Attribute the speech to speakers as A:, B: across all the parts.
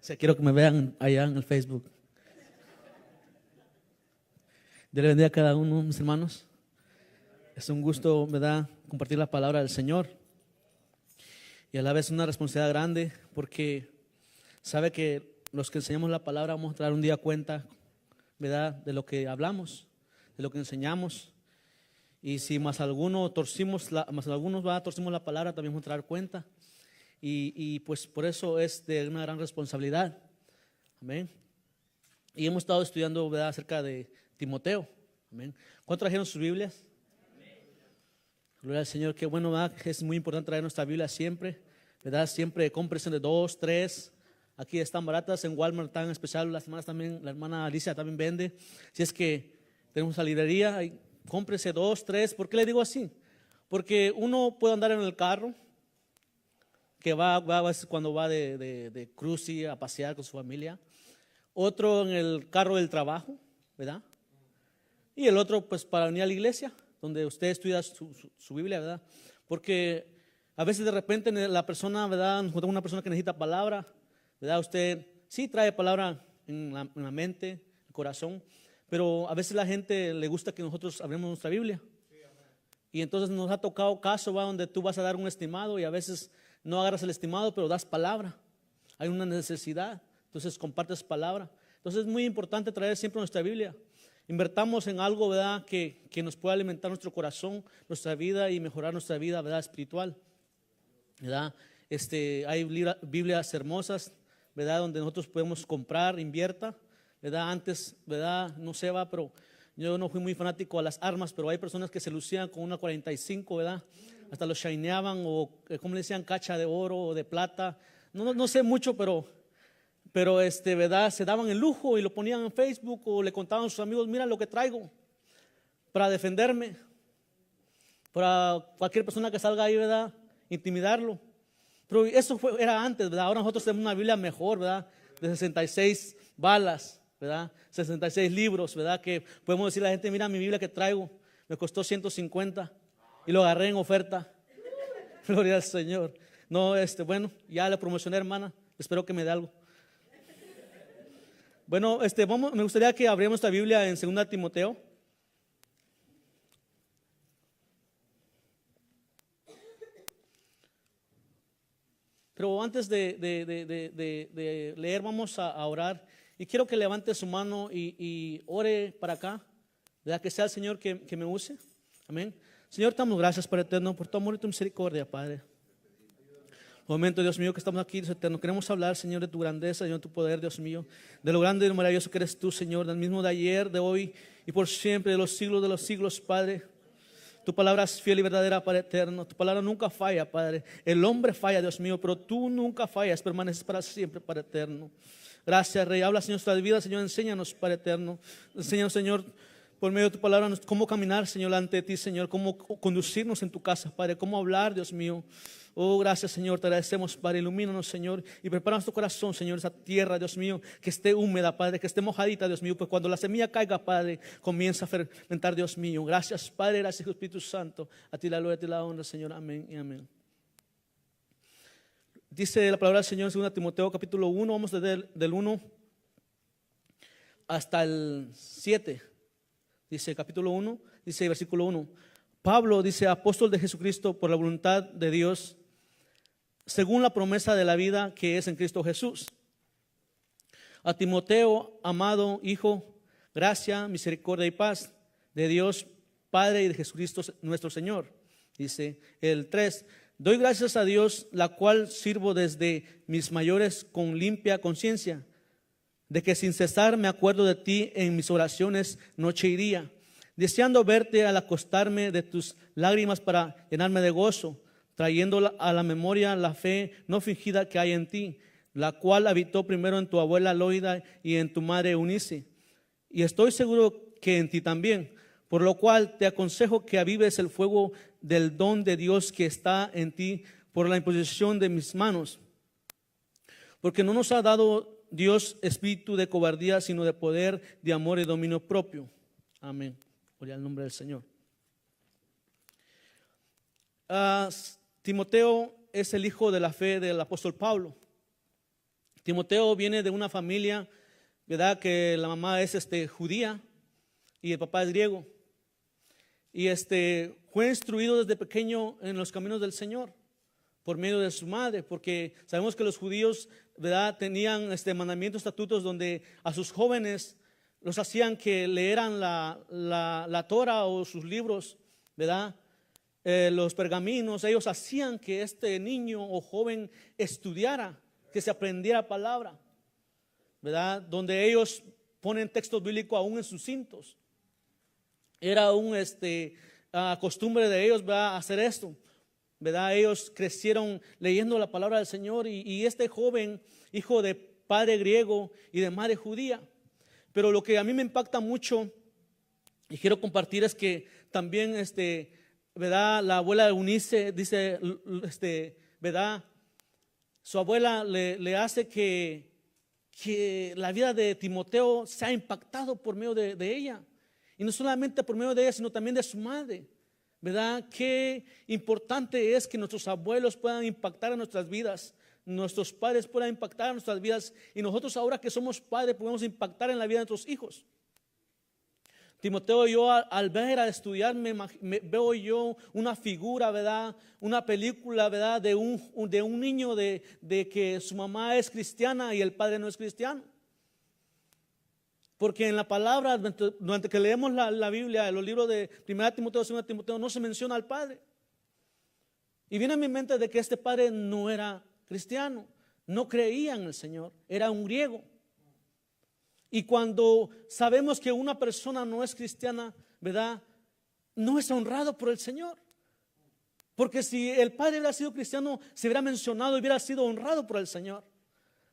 A: sea, quiero que me vean allá en el Facebook. Dios le bendiga a cada uno, mis hermanos. Es un gusto, ¿verdad?, compartir la palabra del Señor. Y a la vez una responsabilidad grande, porque sabe que los que enseñamos la palabra vamos a dar un día cuenta, ¿verdad?, de lo que hablamos, de lo que enseñamos. Y si más algunos torcimos la palabra, también vamos a dar cuenta. Y pues por eso es de una gran responsabilidad. Amén. Y hemos estado estudiando, ¿verdad?, acerca de Timoteo. Amén. ¿Cuántos trajeron sus Biblias? Amén. Gloria al Señor. Qué bueno, ¿verdad? Es muy importante traer nuestra Biblia siempre, ¿verdad? Siempre cómprense de 2, 3. Aquí están baratas, en Walmart están en especial. Las hermanas también, la hermana Alicia también vende. Si es que tenemos la librería, cómprese 2, 3. ¿Por qué le digo así? Porque uno puede andar en el carro, que va a veces cuando va de cruce a pasear con su familia. Otro en el carro del trabajo, ¿verdad? Y el otro pues para venir a la iglesia, donde usted estudia su Biblia, ¿verdad? Porque a veces de repente la persona, ¿verdad?, nos encontramos una persona que necesita palabra, ¿verdad? Usted sí trae palabra en la mente, en el corazón, pero a veces la gente le gusta que nosotros abramos nuestra Biblia. Y entonces nos ha tocado caso, ¿va?, donde tú vas a dar un estimado y a veces no agarras el estimado, pero das palabra. Hay una necesidad, entonces compartes palabra. Entonces es muy importante traer siempre nuestra Biblia. Invertamos en algo, ¿verdad?, que nos pueda alimentar nuestro corazón, nuestra vida y mejorar nuestra vida, ¿verdad?, espiritual, ¿verdad? Hay Biblias hermosas, ¿verdad?, donde nosotros podemos comprar, invierta, ¿verdad? Antes, ¿verdad?, no sé, va, pero yo no fui muy fanático a las armas, pero hay personas que se lucían con una 45, ¿verdad? Hasta los shineaban o, como le decían, cacha de oro o de plata. No sé mucho, pero ¿verdad?, se daban el lujo y lo ponían en Facebook o le contaban a sus amigos: mira lo que traigo para defenderme, para cualquier persona que salga ahí, ¿verdad?, intimidarlo. Pero eso era antes, ¿verdad? Ahora nosotros tenemos una Biblia mejor, ¿verdad?, de 66 balas, ¿verdad?, 66 libros, ¿verdad?, que podemos decirle a la gente: mira mi Biblia que traigo, me costó 150 y lo agarré en oferta. Gloria al Señor. No, bueno, ya le promocioné, hermana, espero que me dé algo. Bueno, me gustaría que abriéramos esta Biblia en 2 Timoteo. Pero antes de leer, vamos a orar. Y quiero que levante su mano y ore para acá, ¿verdad?, que sea el Señor que me use. Amén. Señor, te damos gracias, Padre eterno, por tu amor y tu misericordia, Padre. Momento, Dios mío, que estamos aquí, Dios eterno, queremos hablar, Señor, de tu grandeza, Señor, de tu poder, Dios mío, de lo grande y lo maravilloso que eres tú, Señor, del mismo de ayer, de hoy y por siempre, de los siglos, Padre. Tu palabra es fiel y verdadera, Padre eterno. Tu palabra nunca falla, Padre. El hombre falla, Dios mío, pero tú nunca fallas, permaneces para siempre, Padre eterno. Gracias, Rey. Habla, Señor, nuestra vida, Señor, enséñanos, Padre eterno. Enséñanos, Señor, por medio de tu palabra, cómo caminar, Señor, ante ti, Señor, cómo conducirnos en tu casa, Padre, cómo hablar, Dios mío. Oh, gracias, Señor, te agradecemos, Padre. Ilumínanos, Señor, y prepara nuestro corazón, Señor, esa tierra, Dios mío, que esté húmeda, Padre, que esté mojadita, Dios mío, pues cuando la semilla caiga, Padre, comienza a fermentar, Dios mío. Gracias, Padre, gracias, Espíritu Santo. A ti la gloria, a ti la honra, Señor. Amén y amén. Dice la palabra del Señor en 2 Timoteo capítulo 1, vamos a leer del 1 hasta el 7. Dice capítulo 1, dice versículo 1. Pablo, dice, apóstol de Jesucristo por la voluntad de Dios, según la promesa de la vida que es en Cristo Jesús. A Timoteo, amado hijo, gracia, misericordia y paz de Dios Padre y de Jesucristo nuestro Señor. Dice el 3. Doy gracias a Dios, la cual sirvo desde mis mayores con limpia conciencia, de que sin cesar me acuerdo de ti en mis oraciones noche y día, deseando verte al acostarme de tus lágrimas para llenarme de gozo, trayendo a la memoria la fe no fingida que hay en ti, la cual habitó primero en tu abuela Loida y en tu madre Eunice, y estoy seguro que en ti también, por lo cual te aconsejo que avives el fuego del don de Dios que está en ti por la imposición de mis manos, porque no nos ha dado Dios espíritu de cobardía, sino de poder, de amor y dominio propio. Amén. Gloria al nombre del Señor. Timoteo es el hijo de la fe del apóstol Pablo. Timoteo viene de una familia, ¿verdad? Que la mamá es judía y el papá es griego. Y fue instruido desde pequeño en los caminos del Señor por medio de su madre, porque sabemos que los judíos, ¿verdad?, tenían mandamientos, estatutos donde a sus jóvenes los hacían que leeran la Torah o sus libros, ¿verdad? Los pergaminos. Ellos hacían que este niño o joven estudiara, que se aprendiera palabra, ¿verdad? Donde ellos ponen textos bíblicos aún en sus cintos. Era un costumbre de ellos, ¿verdad?, hacer esto, ¿verdad? Ellos crecieron leyendo la palabra del Señor y este joven, hijo de padre griego y de madre judía. Pero lo que a mí me impacta mucho y quiero compartir es que también, ¿verdad?, la abuela de Eunice dice, ¿verdad?, su abuela le hace que la vida de Timoteo sea impactado por medio de ella. Y no solamente por medio de ella, sino también de su madre, ¿verdad? Qué importante es que nuestros abuelos puedan impactar en nuestras vidas, nuestros padres puedan impactar en nuestras vidas, y nosotros ahora que somos padres podemos impactar en la vida de nuestros hijos. Timoteo, yo al ver, a estudiar, veo yo una figura, ¿verdad? Una película, ¿verdad?, de un niño de que su mamá es cristiana y el padre no es cristiano. Porque en la palabra, durante que leemos la Biblia, los libros de 1 Timoteo, 2 Timoteo, no se menciona al padre. Y viene a mi mente de que este padre no era cristiano, no creía en el Señor, era un griego. Y cuando sabemos que una persona no es cristiana, ¿verdad?, no es honrado por el Señor. Porque si el padre hubiera sido cristiano, se hubiera mencionado y hubiera sido honrado por el Señor.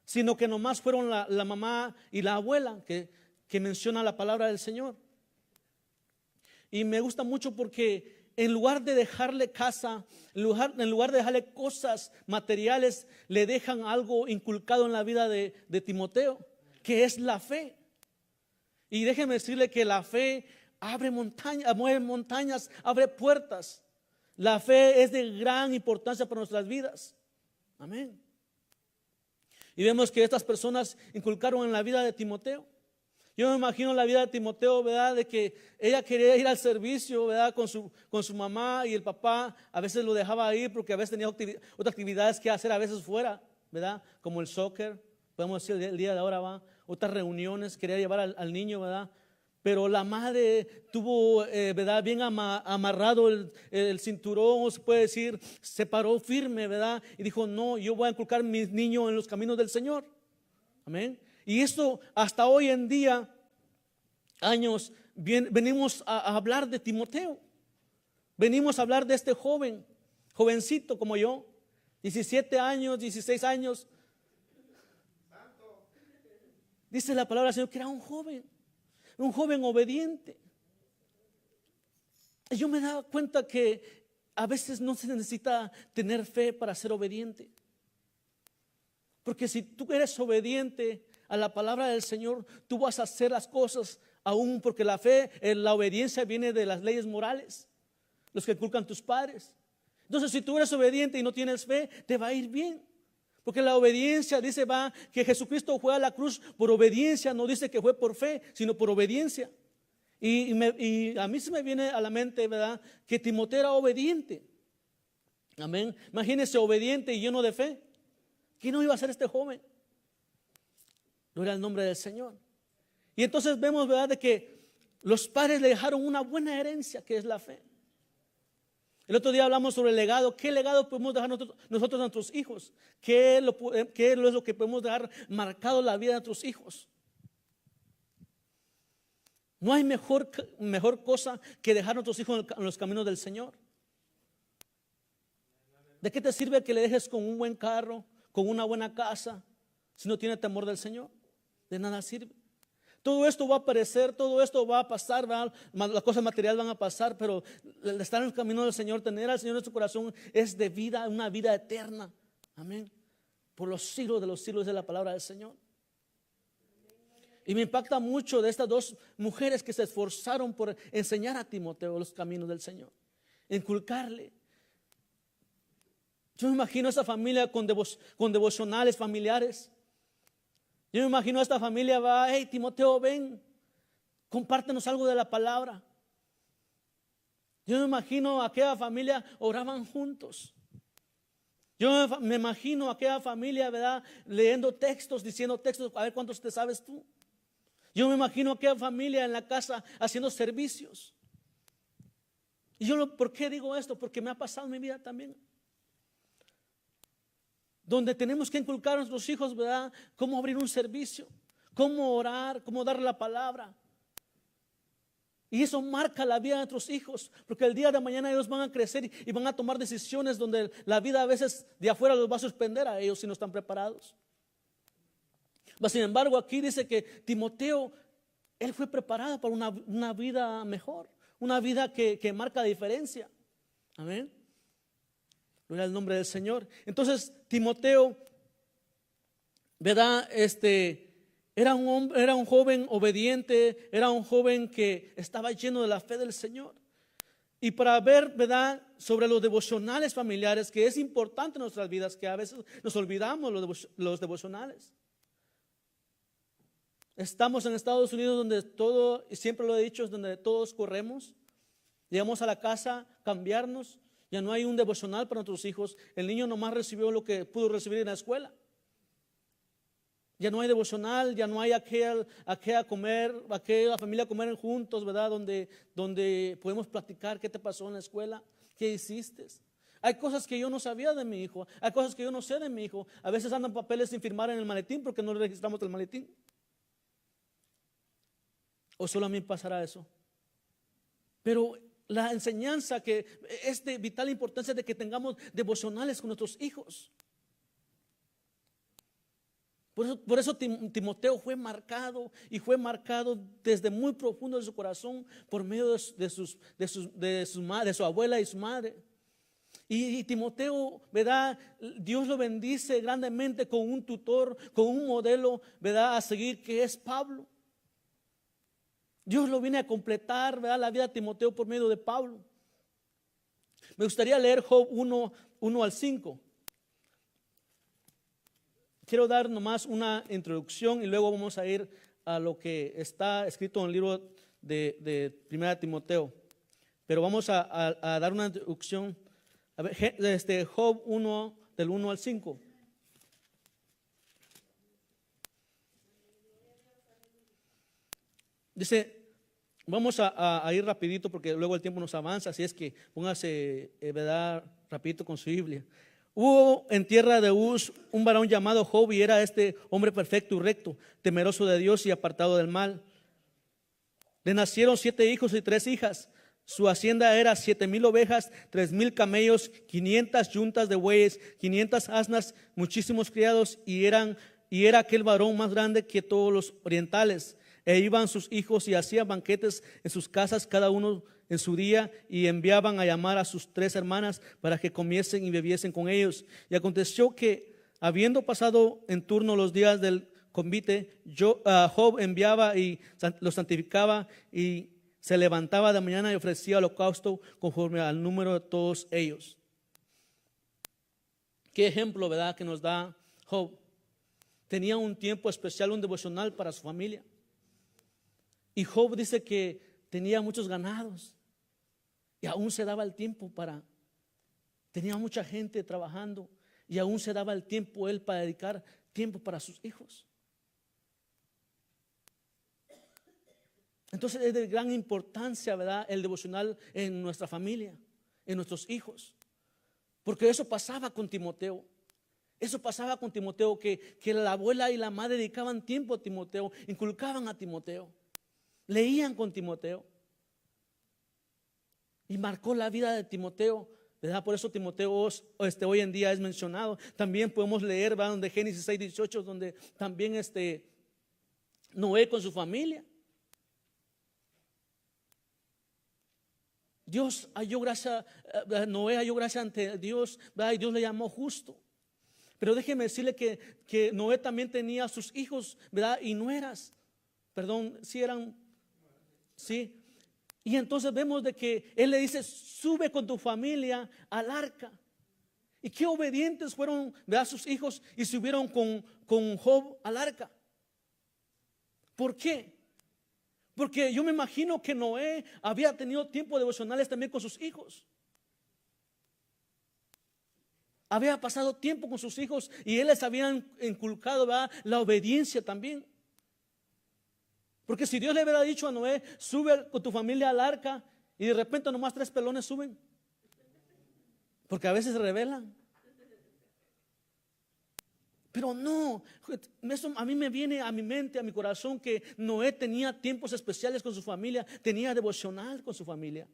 A: Sino que nomás fueron la mamá y la abuela que menciona la palabra del Señor. Y me gusta mucho porque en lugar de dejarle casa, en lugar de dejarle cosas materiales, le dejan algo inculcado en la vida de Timoteo, que es la fe. Y déjenme decirle que la fe abre montañas, mueve montañas, abre puertas. La fe es de gran importancia para nuestras vidas. Amén. Y vemos que estas personas inculcaron en la vida de Timoteo. Yo me imagino la vida de Timoteo, ¿verdad?, de que ella quería ir al servicio, ¿verdad?, con su mamá, y el papá a veces lo dejaba ir porque a veces tenía otras actividades que hacer a veces fuera, ¿verdad?, como el soccer, podemos decir el día de ahora, va, otras reuniones, quería llevar al niño, ¿verdad? Pero la madre tuvo, ¿verdad?, bien amarrado el cinturón, o se puede decir, se paró firme, ¿verdad?, y dijo, no, yo voy a inculcar a mis niños en los caminos del Señor. Amén. Y esto hasta hoy en día, años, venimos a hablar de Timoteo. Venimos a hablar de este jovencito como yo, 17 años, 16 años. Dice la palabra del Señor que era un joven obediente. Y yo me daba cuenta que a veces no se necesita tener fe para ser obediente. Porque si tú eres obediente a la palabra del Señor, tú vas a hacer las cosas aún, porque la fe, la obediencia viene de las leyes morales, los que inculcan tus padres. Entonces, si tú eres obediente y no tienes fe, te va a ir bien. Porque la obediencia dice que Jesucristo fue a la cruz por obediencia, no dice que fue por fe, sino por obediencia. Y a mí se me viene a la mente, ¿verdad?, que Timoteo era obediente. Amén. Imagínese, obediente y lleno de fe. ¿Qué no iba a hacer este joven? No era el nombre del Señor. Y entonces vemos, ¿verdad?, de que los padres le dejaron una buena herencia, que es la fe. El otro día hablamos sobre el legado. ¿Qué legado podemos dejar nosotros a nuestros hijos? ¿Qué es lo que podemos dejar marcado en la vida de nuestros hijos? No hay mejor cosa que dejar a nuestros hijos en los caminos del Señor. ¿De qué te sirve que le dejes con un buen carro, con una buena casa, si no tiene temor del Señor? De nada sirve. Todo esto va a aparecer, todo esto va a pasar, ¿verdad? Las cosas materiales van a pasar, pero el estar en el camino del Señor, tener al Señor en su corazón, es de vida, una vida eterna. Amén. Por los siglos de los siglos de la palabra del Señor. Y me impacta mucho de estas dos mujeres que se esforzaron por enseñar a Timoteo los caminos del Señor, inculcarle. Yo me imagino esa familia con devocionales familiares, Yo me imagino a esta familia va, hey Timoteo, ven, compártenos algo de la palabra. Yo me imagino a aquella familia oraban juntos. Yo me imagino a aquella familia, ¿verdad? Leyendo textos, diciendo textos, a ver cuántos te sabes tú. Yo me imagino a aquella familia en la casa haciendo servicios. Y ¿por qué digo esto? Porque me ha pasado en mi vida también. Donde tenemos que inculcar a nuestros hijos, ¿verdad? Cómo abrir un servicio, cómo orar, cómo dar la palabra. Y eso marca la vida de nuestros hijos, porque el día de mañana ellos van a crecer y van a tomar decisiones donde la vida a veces de afuera los va a suspender a ellos si no están preparados. Sin embargo, aquí dice que Timoteo, él fue preparado para una vida mejor, una vida que marca diferencia. Amén. Gloria al nombre del Señor. Entonces, Timoteo, ¿verdad? Era un joven obediente, era un joven que estaba lleno de la fe del Señor. Y para ver, ¿verdad?, sobre los devocionales familiares, que es importante en nuestras vidas, que a veces nos olvidamos los devocionales. Estamos en Estados Unidos donde todo, y siempre lo he dicho, es donde todos corremos. Llegamos a la casa, cambiarnos, ya no hay un devocional para nuestros hijos. El niño nomás recibió lo que pudo recibir en la escuela. Ya no hay devocional, ya no hay aquella familia comer juntos, ¿verdad? Donde podemos platicar qué te pasó en la escuela, qué hiciste. Hay cosas que yo no sabía de mi hijo, hay cosas que yo no sé de mi hijo. A veces andan papeles sin firmar en el maletín porque no le registramos el maletín. ¿O solo a mí pasará eso? Pero la enseñanza que es de vital importancia de que tengamos devocionales con nuestros hijos. Por eso Timoteo fue marcado y fue marcado desde muy profundo de su corazón por medio de su abuela y su madre. Y Timoteo, ¿verdad? Dios lo bendice grandemente con un tutor, con un modelo, ¿verdad?, a seguir, que es Pablo. Dios lo viene a completar, ¿verdad?, la vida de Timoteo por medio de Pablo. Me gustaría leer Job 1 al 5. Quiero dar nomás una introducción y luego vamos a ir a lo que está escrito en el libro de 1 Timoteo. Pero vamos a dar una introducción. A ver, Job 1, del 1 al 5. Dice, vamos a ir rapidito porque luego el tiempo nos avanza, así es que póngase, ¿verdad?, rapidito con su Biblia. Hubo en tierra de Uz un varón llamado Job, y era este hombre perfecto y recto, temeroso de Dios y apartado del mal. Le nacieron 7 hijos y 3 hijas. Su hacienda era 7,000 ovejas, 3,000 camellos, 500 yuntas de bueyes, 500 asnas, muchísimos criados, y era aquel varón más grande que todos los orientales. E iban sus hijos y hacían banquetes en sus casas, cada uno en su día, y enviaban a llamar a sus 3 hermanas para que comiesen y bebiesen con ellos. Y aconteció que, habiendo pasado en turno los días del convite, Job enviaba y los santificaba, y se levantaba de mañana y ofrecía holocausto conforme al número de todos ellos. Qué ejemplo, ¿verdad?, que nos da Job. Tenía un tiempo especial, un devocional para su familia. Y Job dice que tenía muchos ganados y aún se daba el tiempo tenía mucha gente trabajando y aún se daba el tiempo él para dedicar tiempo para sus hijos. Entonces es de gran importancia, ¿verdad?, el devocional en nuestra familia, en nuestros hijos. Porque eso pasaba con Timoteo. Eso pasaba con Timoteo, que la abuela y la madre dedicaban tiempo a Timoteo, inculcaban a Timoteo, leían con Timoteo. Y marcó la vida de Timoteo, ¿verdad? Por eso Timoteo hoy en día es mencionado. También podemos leer, ¿verdad?, de Génesis 6:18, donde también Noé con su familia. Noé halló gracia ante Dios, ¿verdad?, y Dios le llamó justo. Pero déjeme decirle que Noé también tenía sus hijos, ¿verdad?, y nueras. Perdón, sí. Y entonces vemos de que él le dice: sube con tu familia al arca. Y qué obedientes fueron, ¿verdad?, sus hijos, y subieron con Job al arca. ¿Por qué? Porque yo me imagino que Noé había tenido tiempo devocionales también con sus hijos. Había pasado tiempo con sus hijos y él les había inculcado, ¿verdad?, la obediencia también. Porque si Dios le hubiera dicho a Noé, sube con tu familia al arca, y de repente nomás 3 pelones suben, porque a veces se rebelan. Pero no, eso a mí me viene a mi mente, a mi corazón, que Noé tenía tiempos especiales con su familia, tenía devocional con su familia.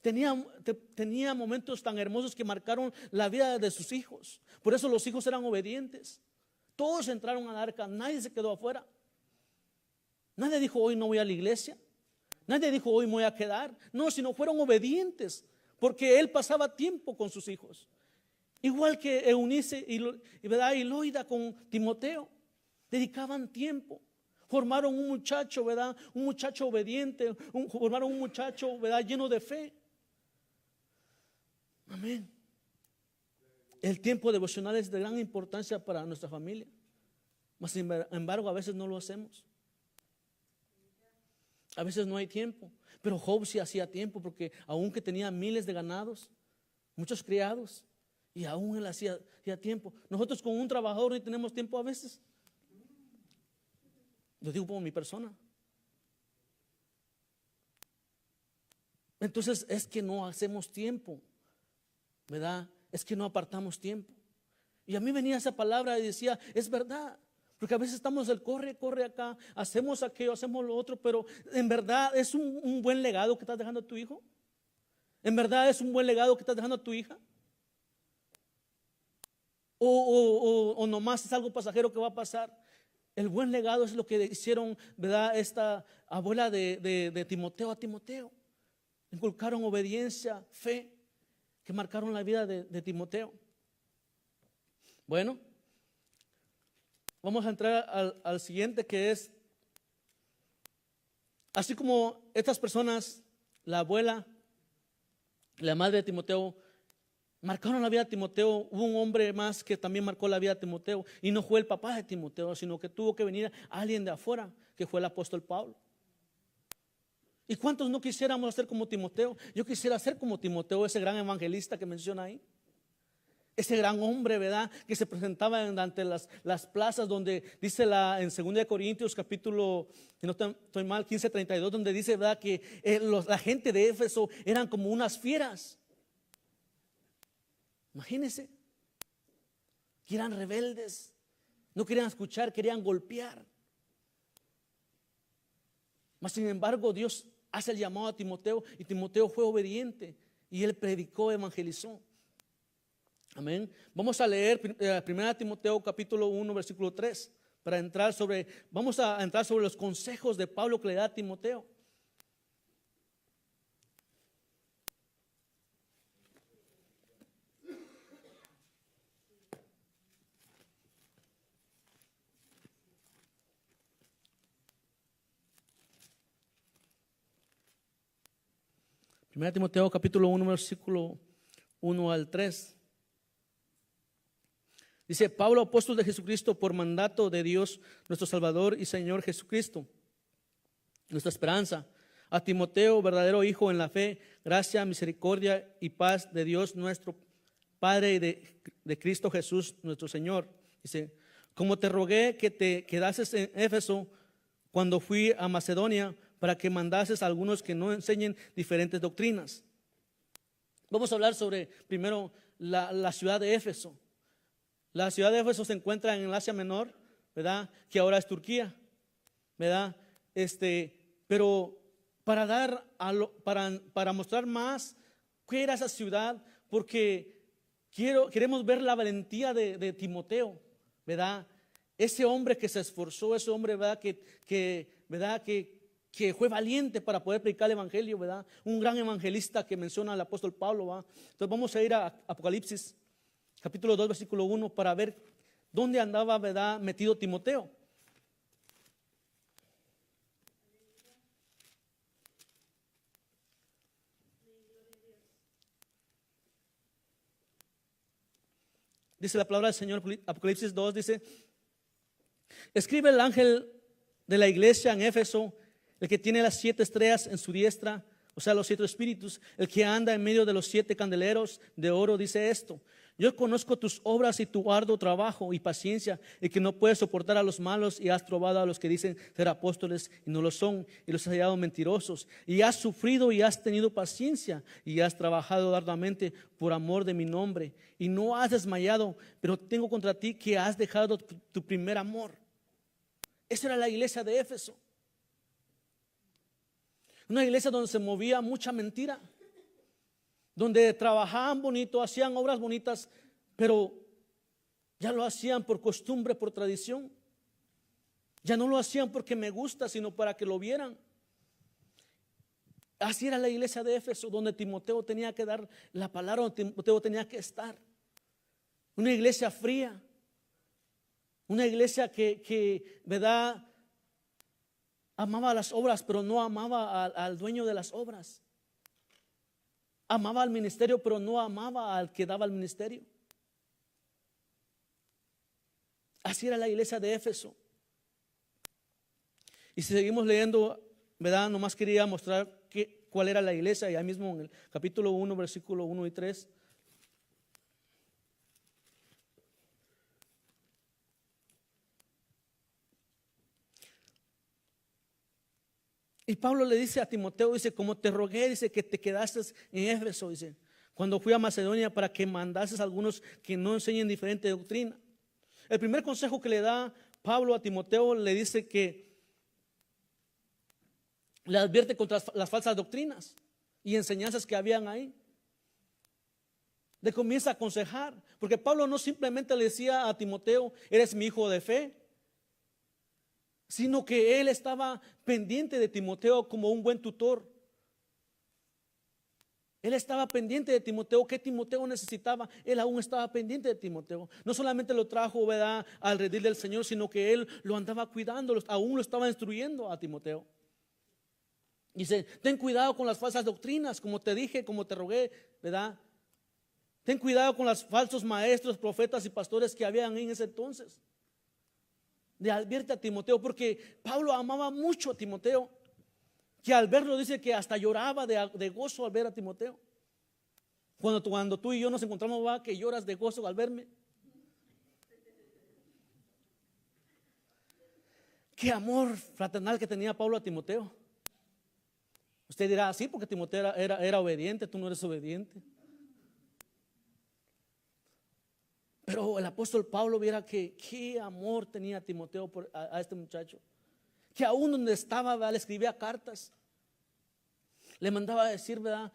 A: Tenía momentos tan hermosos que marcaron la vida de sus hijos. Por eso los hijos eran obedientes. Todos entraron al arca, nadie se quedó afuera. Nadie dijo, hoy no voy a la iglesia. Nadie dijo, hoy me voy a quedar. No, sino fueron obedientes, porque él pasaba tiempo con sus hijos. Igual que Eunice y Loida con Timoteo, dedicaban tiempo. Formaron un muchacho, ¿verdad?, un muchacho obediente, formaron un muchacho, ¿verdad?, lleno de fe. Amén. El tiempo devocional es de gran importancia para nuestra familia. Mas sin embargo, a veces no lo hacemos. A veces no hay tiempo. Pero Job sí hacía tiempo, porque aunque tenía miles de ganados, muchos criados, y aún él hacía tiempo. Nosotros con un trabajador no tenemos tiempo a veces. Lo digo como mi persona. Entonces es que no hacemos tiempo, ¿verdad? Es que no apartamos tiempo. Y a mí venía esa palabra y decía, es verdad. Porque a veces estamos el corre acá, hacemos aquello, hacemos lo otro, pero en verdad es un buen legado que estás dejando a tu hijo. En verdad es un buen legado que estás dejando a tu hija. O nomás es algo pasajero que va a pasar. El buen legado es lo que hicieron, ¿verdad?, esta abuela de Timoteo a Timoteo. Inculcaron obediencia, fe, que marcaron la vida de Timoteo. Bueno, vamos a entrar al siguiente, que es, así como estas personas, la abuela, la madre de Timoteo, marcaron la vida de Timoteo, hubo un hombre más que también marcó la vida de Timoteo, y no fue el papá de Timoteo, sino que tuvo que venir alguien de afuera, que fue el apóstol Pablo. ¿Y cuántos no quisiéramos ser como Timoteo? Yo quisiera ser como Timoteo, ese gran evangelista que menciona ahí. Ese gran hombre, ¿verdad?, que se presentaba ante las plazas, donde dice en 2 Corintios capítulo, si no estoy mal, 15:32, donde dice, ¿verdad?, que la gente de Éfeso eran como unas fieras. Imagínense, que eran rebeldes, no querían escuchar, querían golpear. Mas sin embargo, Dios hace el llamado a Timoteo, y Timoteo fue obediente, y él predicó, evangelizó. Amén. Vamos a leer 1 Timoteo capítulo 1 versículo 3 vamos a entrar sobre los consejos de Pablo que le da a Timoteo. Primera Timoteo capítulo 1 versículo 1 al 3. Dice: Pablo, apóstol de Jesucristo, por mandato de Dios nuestro Salvador y Señor Jesucristo, nuestra esperanza, a Timoteo, verdadero hijo en la fe, gracia, misericordia y paz de Dios nuestro Padre y de Cristo Jesús nuestro Señor. Dice: como te rogué que te quedases en Éfeso cuando fui a Macedonia, para que mandases a algunos que no enseñen diferentes doctrinas. Vamos a hablar sobre primero la ciudad de Éfeso. La ciudad de Éfeso se encuentra en el Asia Menor, ¿verdad?, que ahora es Turquía, ¿verdad? Pero para mostrar más qué era esa ciudad, porque queremos ver la valentía de Timoteo, ¿verdad? Ese hombre que se esforzó, ese hombre, ¿verdad?, que fue valiente para poder predicar el evangelio, ¿verdad? Un gran evangelista que menciona el apóstol Pablo, ¿verdad? Entonces vamos a ir a Apocalipsis capítulo 2 versículo 1 para ver dónde andaba, ¿verdad?, metido Timoteo. Dice la palabra del Señor, Apocalipsis 2 dice: Escribe el ángel de la iglesia en Éfeso, el que tiene las 7 estrellas en su diestra, o sea, los 7 espíritus, el que anda en medio de los 7 candeleros de oro, dice esto: yo conozco tus obras y tu arduo trabajo y paciencia, y que no puedes soportar a los malos, y has probado a los que dicen ser apóstoles y no lo son, y los has hallado mentirosos, y has sufrido y has tenido paciencia, y has trabajado arduamente por amor de mi nombre, y no has desmayado, pero tengo contra ti que has dejado tu primer amor. Esa era la iglesia de Éfeso. Una iglesia donde se movía mucha mentira, donde trabajaban bonito, hacían obras bonitas, pero ya lo hacían por costumbre, por tradición. Ya no lo hacían porque me gusta, sino para que lo vieran. Así era la iglesia de Éfeso, donde Timoteo tenía que dar la palabra, donde Timoteo tenía que estar. Una iglesia fría, una iglesia que ¿verdad?, amaba las obras, pero no amaba al dueño de las obras. Amaba al ministerio, pero no amaba al que daba el ministerio. Así era la iglesia de Éfeso. Y si seguimos leyendo, ¿verdad?, nomás quería mostrar cuál era la iglesia. Y ahí mismo en el capítulo 1, versículo 1 y 3. Y Pablo le dice a Timoteo, dice: como te rogué, dice, que te quedases en Éfeso, dice, cuando fui a Macedonia, para que mandases a algunos que no enseñen diferente doctrina. El primer consejo que le da Pablo a Timoteo, le dice que le advierte contra las falsas doctrinas y enseñanzas que habían ahí. Le comienza a aconsejar, porque Pablo no simplemente le decía a Timoteo: eres mi hijo de fe, sino que él estaba pendiente de Timoteo como un buen tutor. Él estaba pendiente de Timoteo, que Timoteo necesitaba. Él aún estaba pendiente de Timoteo. No solamente lo trajo, ¿verdad?, al redil del Señor, sino que él lo andaba cuidando, aún lo estaba instruyendo a Timoteo. Dice: ten cuidado con las falsas doctrinas, como te dije, como te rogué, ¿verdad? Ten cuidado con los falsos maestros, profetas y pastores que habían en ese entonces. Le advierte a Timoteo, porque Pablo amaba mucho a Timoteo, que al verlo dice que hasta lloraba de gozo al ver a Timoteo. Cuando tú y yo nos encontramos, va, que lloras de gozo al verme. Qué amor fraternal que tenía Pablo a Timoteo. Usted dirá: sí, porque Timoteo era obediente, tú no eres obediente. Pero el apóstol Pablo viera que qué amor tenía Timoteo a este muchacho, que aún donde estaba, ¿verdad?, le escribía cartas, le mandaba a decir, ¿verdad?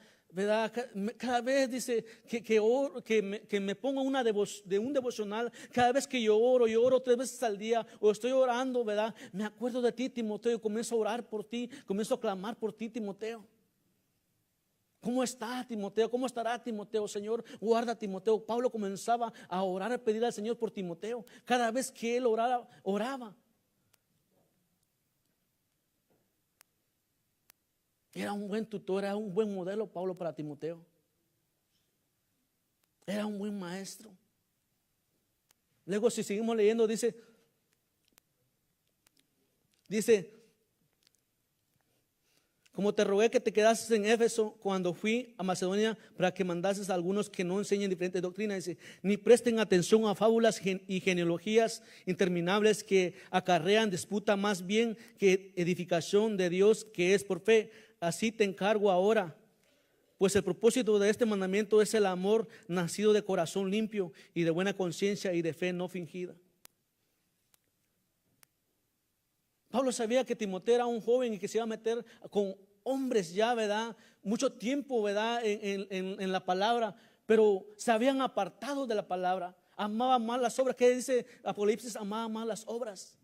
A: Cada vez dice que me ponga de un devocional. Cada vez que yo oro 3 veces al día, o estoy orando, ¿verdad?, me acuerdo de ti, Timoteo, y comienzo a orar por ti, comienzo a clamar por ti, Timoteo. ¿Cómo está Timoteo? ¿Cómo estará Timoteo? Señor, guarda a Timoteo. Pablo comenzaba a orar, a pedir al Señor por Timoteo. Cada vez que él oraba. Era un buen tutor, era un buen modelo Pablo para Timoteo. Era un buen maestro. Luego, si seguimos leyendo, dice: como te rogué que te quedases en Éfeso cuando fui a Macedonia, para que mandases a algunos que no enseñen diferentes doctrinas, dice, ni presten atención a fábulas y genealogías interminables que acarrean disputa más bien que edificación de Dios, que es por fe. Así te encargo ahora, pues el propósito de este mandamiento es el amor nacido de corazón limpio y de buena conciencia y de fe no fingida. Pablo sabía que Timoteo era un joven y que se iba a meter con hombres ya, ¿verdad?, mucho tiempo, ¿verdad?, en la palabra, pero se habían apartado de la palabra, amaban más las obras. ¿Qué dice Apocalipsis? Amaban más las obras.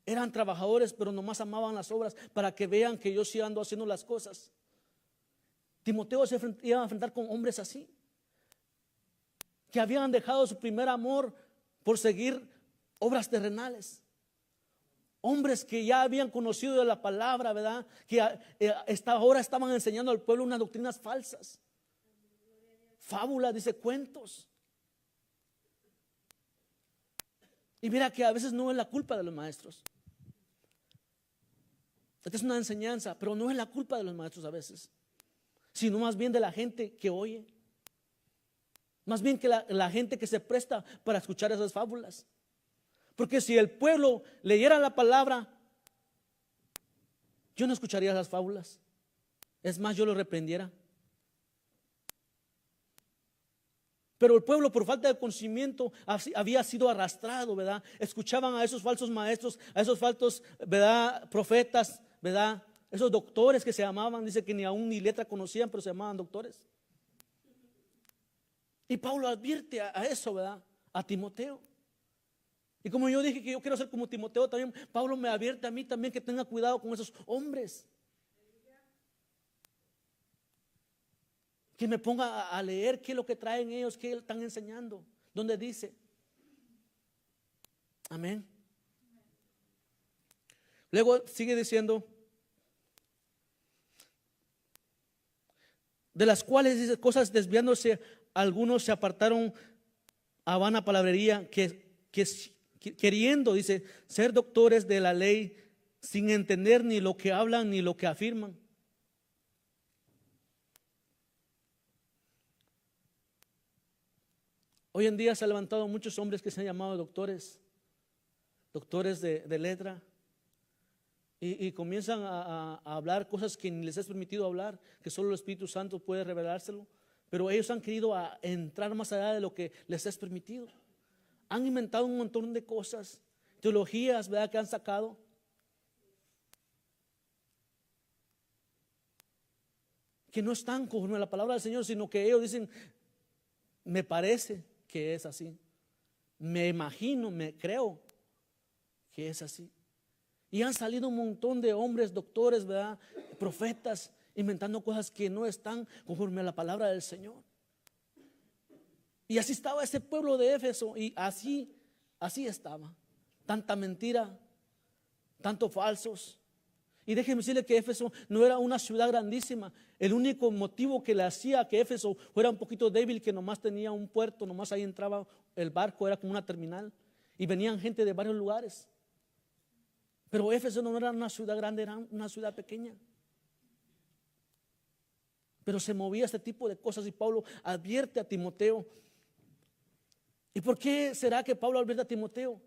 A: Eran trabajadores, pero nomás amaban las obras, para que vean que yo sí ando haciendo las cosas. Timoteo se iba a enfrentar con hombres así, que habían dejado su primer amor por seguir obras terrenales. Hombres que ya habían conocido de la palabra, ¿verdad?, que ahora estaban enseñando al pueblo unas doctrinas falsas, fábulas, dice, cuentos. Y mira que a veces no es la culpa de los maestros. Esta es una enseñanza, pero no es la culpa de los maestros a veces, sino más bien de la gente que oye. Más bien que la gente que se presta para escuchar esas fábulas. Porque si el pueblo leyera la palabra, yo no escucharía esas fábulas. Es más, yo lo reprendiera. Pero el pueblo, por falta de conocimiento, había sido arrastrado, ¿verdad? Escuchaban a esos falsos maestros, a esos falsos, ¿verdad?, profetas, ¿verdad? Esos doctores que se llamaban, dice que ni aún ni letra conocían, pero se llamaban doctores. Y Pablo advierte a eso, ¿verdad?, a Timoteo. Y como yo dije que yo quiero ser como Timoteo también, Pablo me advierte a mí también que tenga cuidado con esos hombres. Que me ponga a leer qué es lo que traen ellos, qué están enseñando, dónde dice. Amén. Luego sigue diciendo, de las cuales dice cosas desviándose, algunos se apartaron a vana palabrería, queriendo, dice, ser doctores de la ley, sin entender ni lo que hablan ni lo que afirman. Hoy en día se han levantado muchos hombres que se han llamado doctores de letra, y comienzan a hablar cosas que ni les es permitido hablar, que solo el Espíritu Santo puede revelárselo, pero ellos han querido entrar más allá de lo que les es permitido. Han inventado un montón de cosas, teologías, ¿verdad?, que han sacado. Que no están conforme a la palabra del Señor, sino que ellos dicen, me parece que es así, me imagino, me creo que es así. Y han salido un montón de hombres, doctores, ¿verdad?, profetas, inventando cosas que no están conforme a la palabra del Señor. Y así estaba ese pueblo de Éfeso, y así estaba. Tanta mentira, tanto falsos. Y déjenme decirle que Éfeso no era una ciudad grandísima. El único motivo que le hacía que Éfeso fuera un poquito débil, que nomás tenía un puerto, nomás ahí entraba el barco, era como una terminal, y venían gente de varios lugares. Pero Éfeso no era una ciudad grande, era una ciudad pequeña. Pero se movía este tipo de cosas, y Pablo advierte a Timoteo. ¿Y por qué será que Pablo advierte a Timoteo?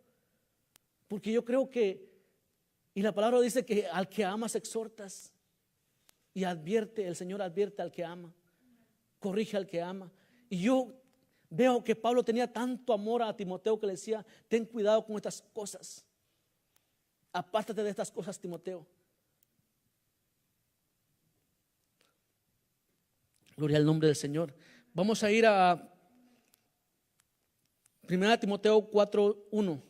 A: Porque yo creo que, y la palabra dice que al que amas exhortas, y advierte, el Señor advierte al que ama, corrige al que ama. Y yo veo que Pablo tenía tanto amor a Timoteo que le decía, ten cuidado con estas cosas, apártate de estas cosas, Timoteo. Gloria al nombre del Señor. Vamos a ir a 1 Timoteo 4:1.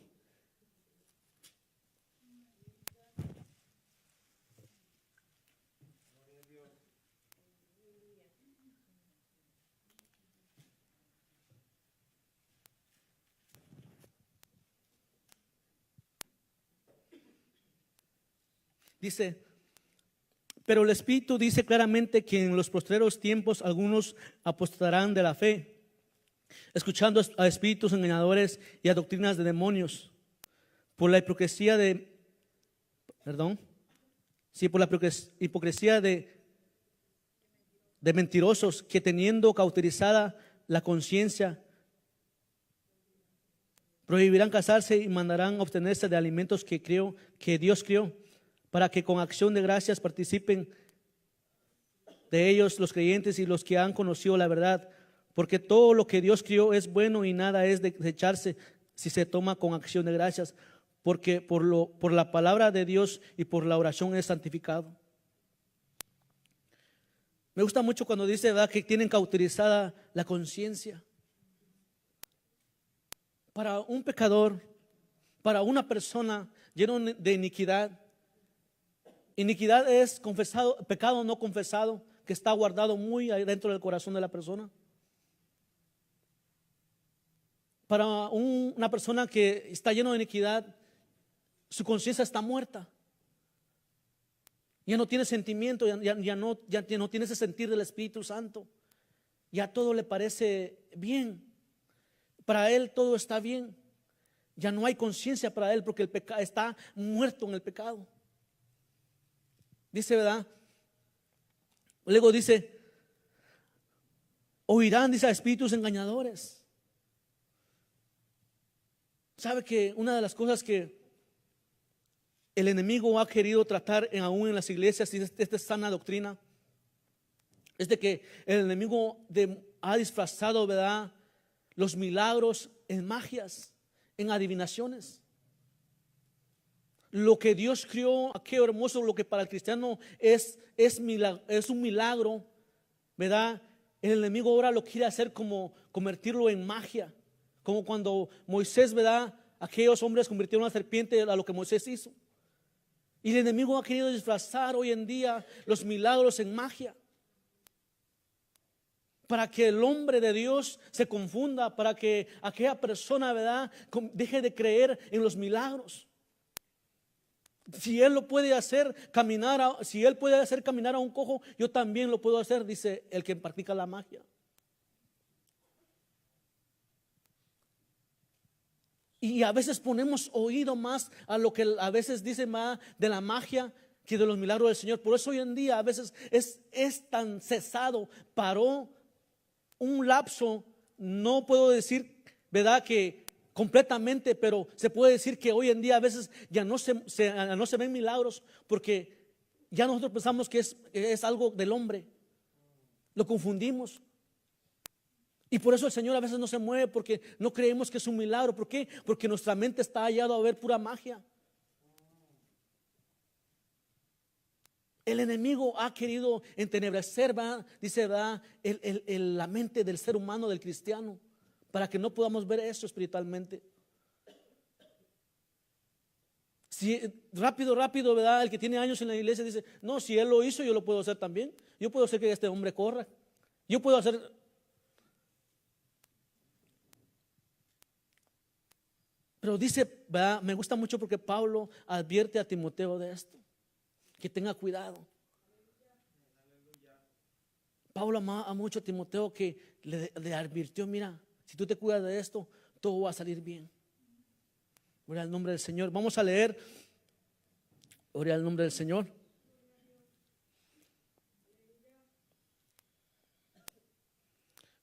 A: Dice, pero el Espíritu dice claramente que en los postreros tiempos algunos apostarán de la fe, escuchando a espíritus engañadores y a doctrinas de demonios, por la hipocresía de mentirosos, que teniendo cauterizada la conciencia, prohibirán casarse y mandarán abstenerse de alimentos que Dios crió, para que con acción de gracias participen de ellos los creyentes y los que han conocido la verdad. Porque todo lo que Dios crió es bueno, y nada es de desecharse si se toma con acción de gracias, porque por la palabra de Dios y por la oración es santificado. Me gusta mucho cuando dice, ¿verdad?, que tienen cauterizada la conciencia. Para un pecador, para una persona lleno de iniquidad, iniquidad es pecado no confesado, que está guardado muy dentro del corazón de la persona. Para una persona que está lleno de iniquidad, su conciencia está muerta. Ya no tiene sentimiento, ya no tiene ese sentir del Espíritu Santo. Ya todo le parece bien. Para él todo está bien. Ya no hay conciencia para él porque el pecado está muerto en el pecado. Dice, ¿verdad? Luego dice, oirán, dice, a espíritus engañadores. ¿Sabe que una de las cosas que el enemigo ha querido tratar aún en las iglesias, y esta es sana doctrina, es de que el enemigo ha disfrazado, ¿verdad?, los milagros en magias, en adivinaciones? Lo que Dios crió, qué hermoso, lo que para el cristiano es un milagro, ¿verdad? El enemigo ahora lo quiere hacer como convertirlo en magia, como cuando Moisés, ¿verdad?, aquellos hombres convirtieron una serpiente a lo que Moisés hizo. Y el enemigo ha querido disfrazar hoy en día los milagros en magia, para que el hombre de Dios se confunda, para que aquella persona, ¿verdad?, deje de creer en los milagros. Si él lo puede hacer caminar, si él puede hacer caminar a un cojo, yo también lo puedo hacer, dice el que practica la magia. Y a veces ponemos oído más a lo que a veces dice más de la magia que de los milagros del Señor. Por eso hoy en día a veces es tan cesado, paró un lapso, no puedo decir, ¿verdad?, que completamente, pero se puede decir que hoy en día a veces ya no se ven milagros, porque ya nosotros pensamos que es algo del hombre, lo confundimos. Y por eso el Señor a veces no se mueve, porque no creemos que es un milagro. ¿Por qué? Porque nuestra mente está hallada a ver pura magia. El enemigo ha querido entenebrecer, ¿verdad?, dice, ¿verdad?, la mente del ser humano, del cristiano, para que no podamos ver eso espiritualmente. Si rápido, ¿verdad?, el que tiene años en la iglesia dice, no, si él lo hizo, yo lo puedo hacer también. Yo puedo hacer que este hombre corra. Yo puedo hacer. Pero dice, ¿verdad?, me gusta mucho porque Pablo advierte a Timoteo de esto, que tenga cuidado. Pablo ama mucho a Timoteo, que le advirtió, mira, si tú te cuidas de esto, todo va a salir bien. Gloria al nombre del Señor. Vamos a leer, gloria al nombre del Señor.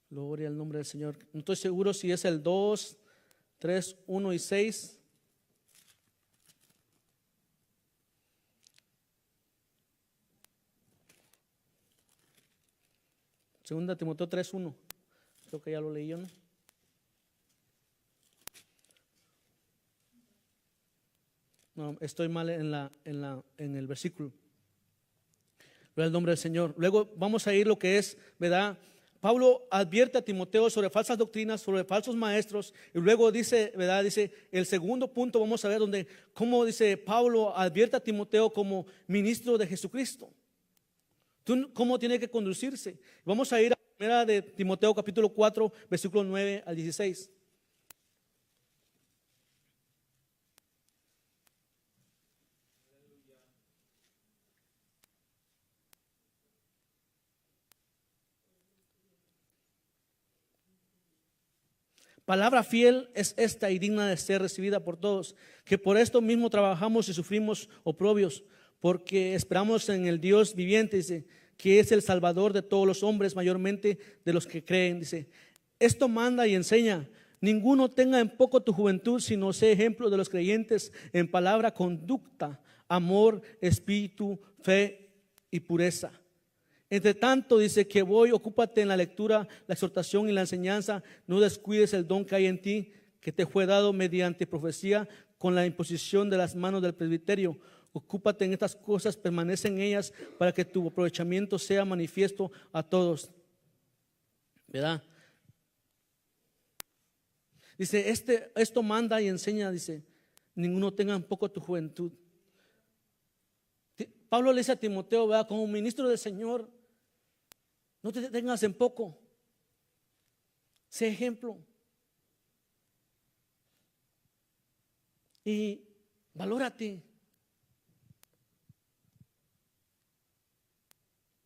A: Gloria al nombre del Señor. No estoy seguro si es el 2, 3, 1 y 6. Segunda Timoteo 3:1. Creo que ya lo leí yo, ¿no? No, estoy mal en el versículo. Gloria al nombre del Señor. Luego vamos a ir lo que es, ¿verdad? Pablo advierte a Timoteo sobre falsas doctrinas, sobre falsos maestros. Y luego dice, ¿verdad?, dice el segundo punto, vamos a ver donde, cómo dice Pablo advierte a Timoteo como ministro de Jesucristo. ¿Cómo tiene que conducirse? Vamos a ir a primera de Timoteo capítulo 4, versículo 9 al 16. Palabra fiel es esta y digna de ser recibida por todos, que por esto mismo trabajamos y sufrimos oprobios, porque esperamos en el Dios viviente, dice, que es el Salvador de todos los hombres, mayormente de los que creen. Dice, esto manda y enseña: ninguno tenga en poco tu juventud, sino sé ejemplo de los creyentes en palabra, conducta, amor, espíritu, fe y pureza. Entre tanto, dice, que voy, ocúpate en la lectura, la exhortación y la enseñanza. No descuides el don que hay en ti, que te fue dado mediante profecía, con la imposición de las manos del presbiterio. Ocúpate en estas cosas, permanece en ellas, para que tu aprovechamiento sea manifiesto a todos. ¿Verdad? Dice, esto manda y enseña, dice, ninguno tenga en poco tu juventud. Pablo le dice a Timoteo, ¿verdad?, como ministro del Señor, no te tengas en poco, sé ejemplo y valórate,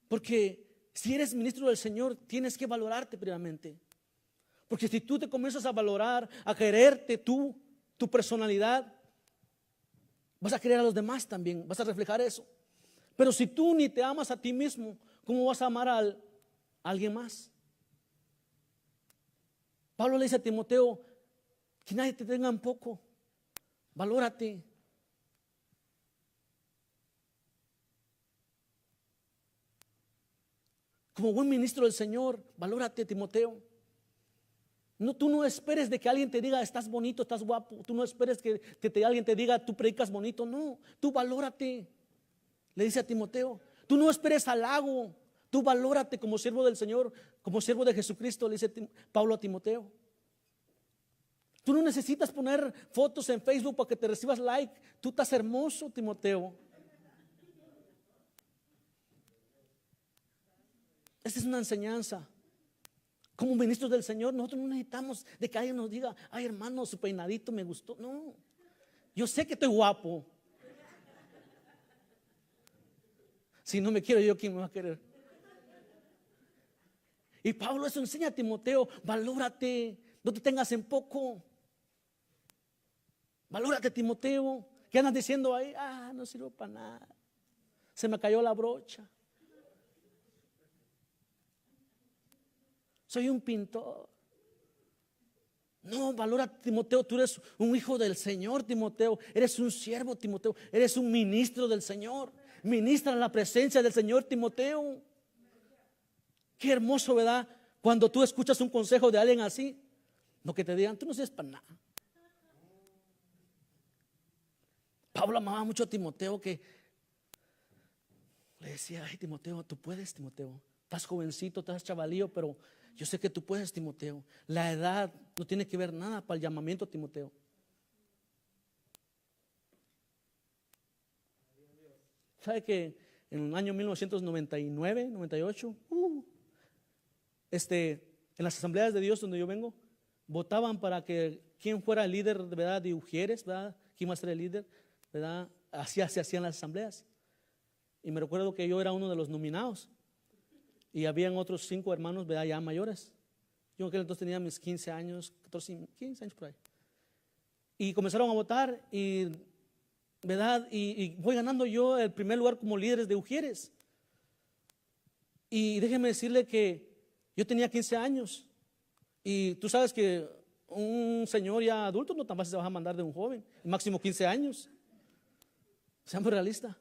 A: porque si eres ministro del Señor tienes que valorarte primeramente, porque si tú te comienzas a valorar, a quererte tú tu personalidad, vas a querer a los demás también, vas a reflejar eso. Pero si tú ni te amas a ti mismo, ¿cómo vas a amar a alguien más? Pablo le dice a Timoteo, que nadie te tenga en poco, valórate. Como buen ministro del Señor, valórate, Timoteo. No, tú no esperes de que alguien te diga, estás bonito, estás guapo. Tú no esperes que alguien te diga, tú predicas bonito. No, tú valórate. Le dice a Timoteo, tú no esperes halago. Tú valórate como siervo del Señor, como siervo de Jesucristo, le dice Pablo a Timoteo. Tú no necesitas poner fotos en Facebook para que te recibas like. Tú estás hermoso, Timoteo. Esta es una enseñanza. Como ministros del Señor, nosotros no necesitamos de que alguien nos diga, ay hermano, su peinadito me gustó. No, yo sé que estoy guapo. Si no me quiero yo, ¿quién me va a querer? Y Pablo eso enseña a Timoteo, valórate, no te tengas en poco. Valórate, Timoteo. ¿Qué andas diciendo ahí? Ah, no sirvo para nada. Se me cayó la brocha. Soy un pintor. No, valora, Timoteo, tú eres un hijo del Señor, Timoteo. Eres un siervo, Timoteo. Eres un ministro del Señor. Ministra en la presencia del Señor, Timoteo. Qué hermoso, ¿verdad? Cuando tú escuchas un consejo de alguien así, no que te digan, tú no sirves para nada. Pablo amaba mucho a Timoteo, que le decía, ay Timoteo, tú puedes, Timoteo. Estás jovencito, estás chavalío, pero yo sé que tú puedes, Timoteo. La edad no tiene que ver nada para el llamamiento, Timoteo. ¿Sabe que en el año 1999, 98, en las asambleas de Dios donde yo vengo, votaban para que quién fuera el líder, ¿verdad?, de Ujieres, ¿verdad? ¿Quién va a ser el líder? ¿Verdad? Así se hacían las asambleas. Y me recuerdo que yo era uno de los nominados. Y habían otros 5 hermanos, ¿verdad?, ya mayores. Yo en aquel entonces tenía mis 15 años, 14, 15 años por ahí. Y comenzaron a votar y, ¿verdad? Y voy ganando yo el primer lugar como líderes de Ujieres. Y déjeme decirle que yo tenía 15 años. Y tú sabes que un señor ya adulto no tan fácil se va a mandar de un joven, máximo 15 años. Seamos realistas.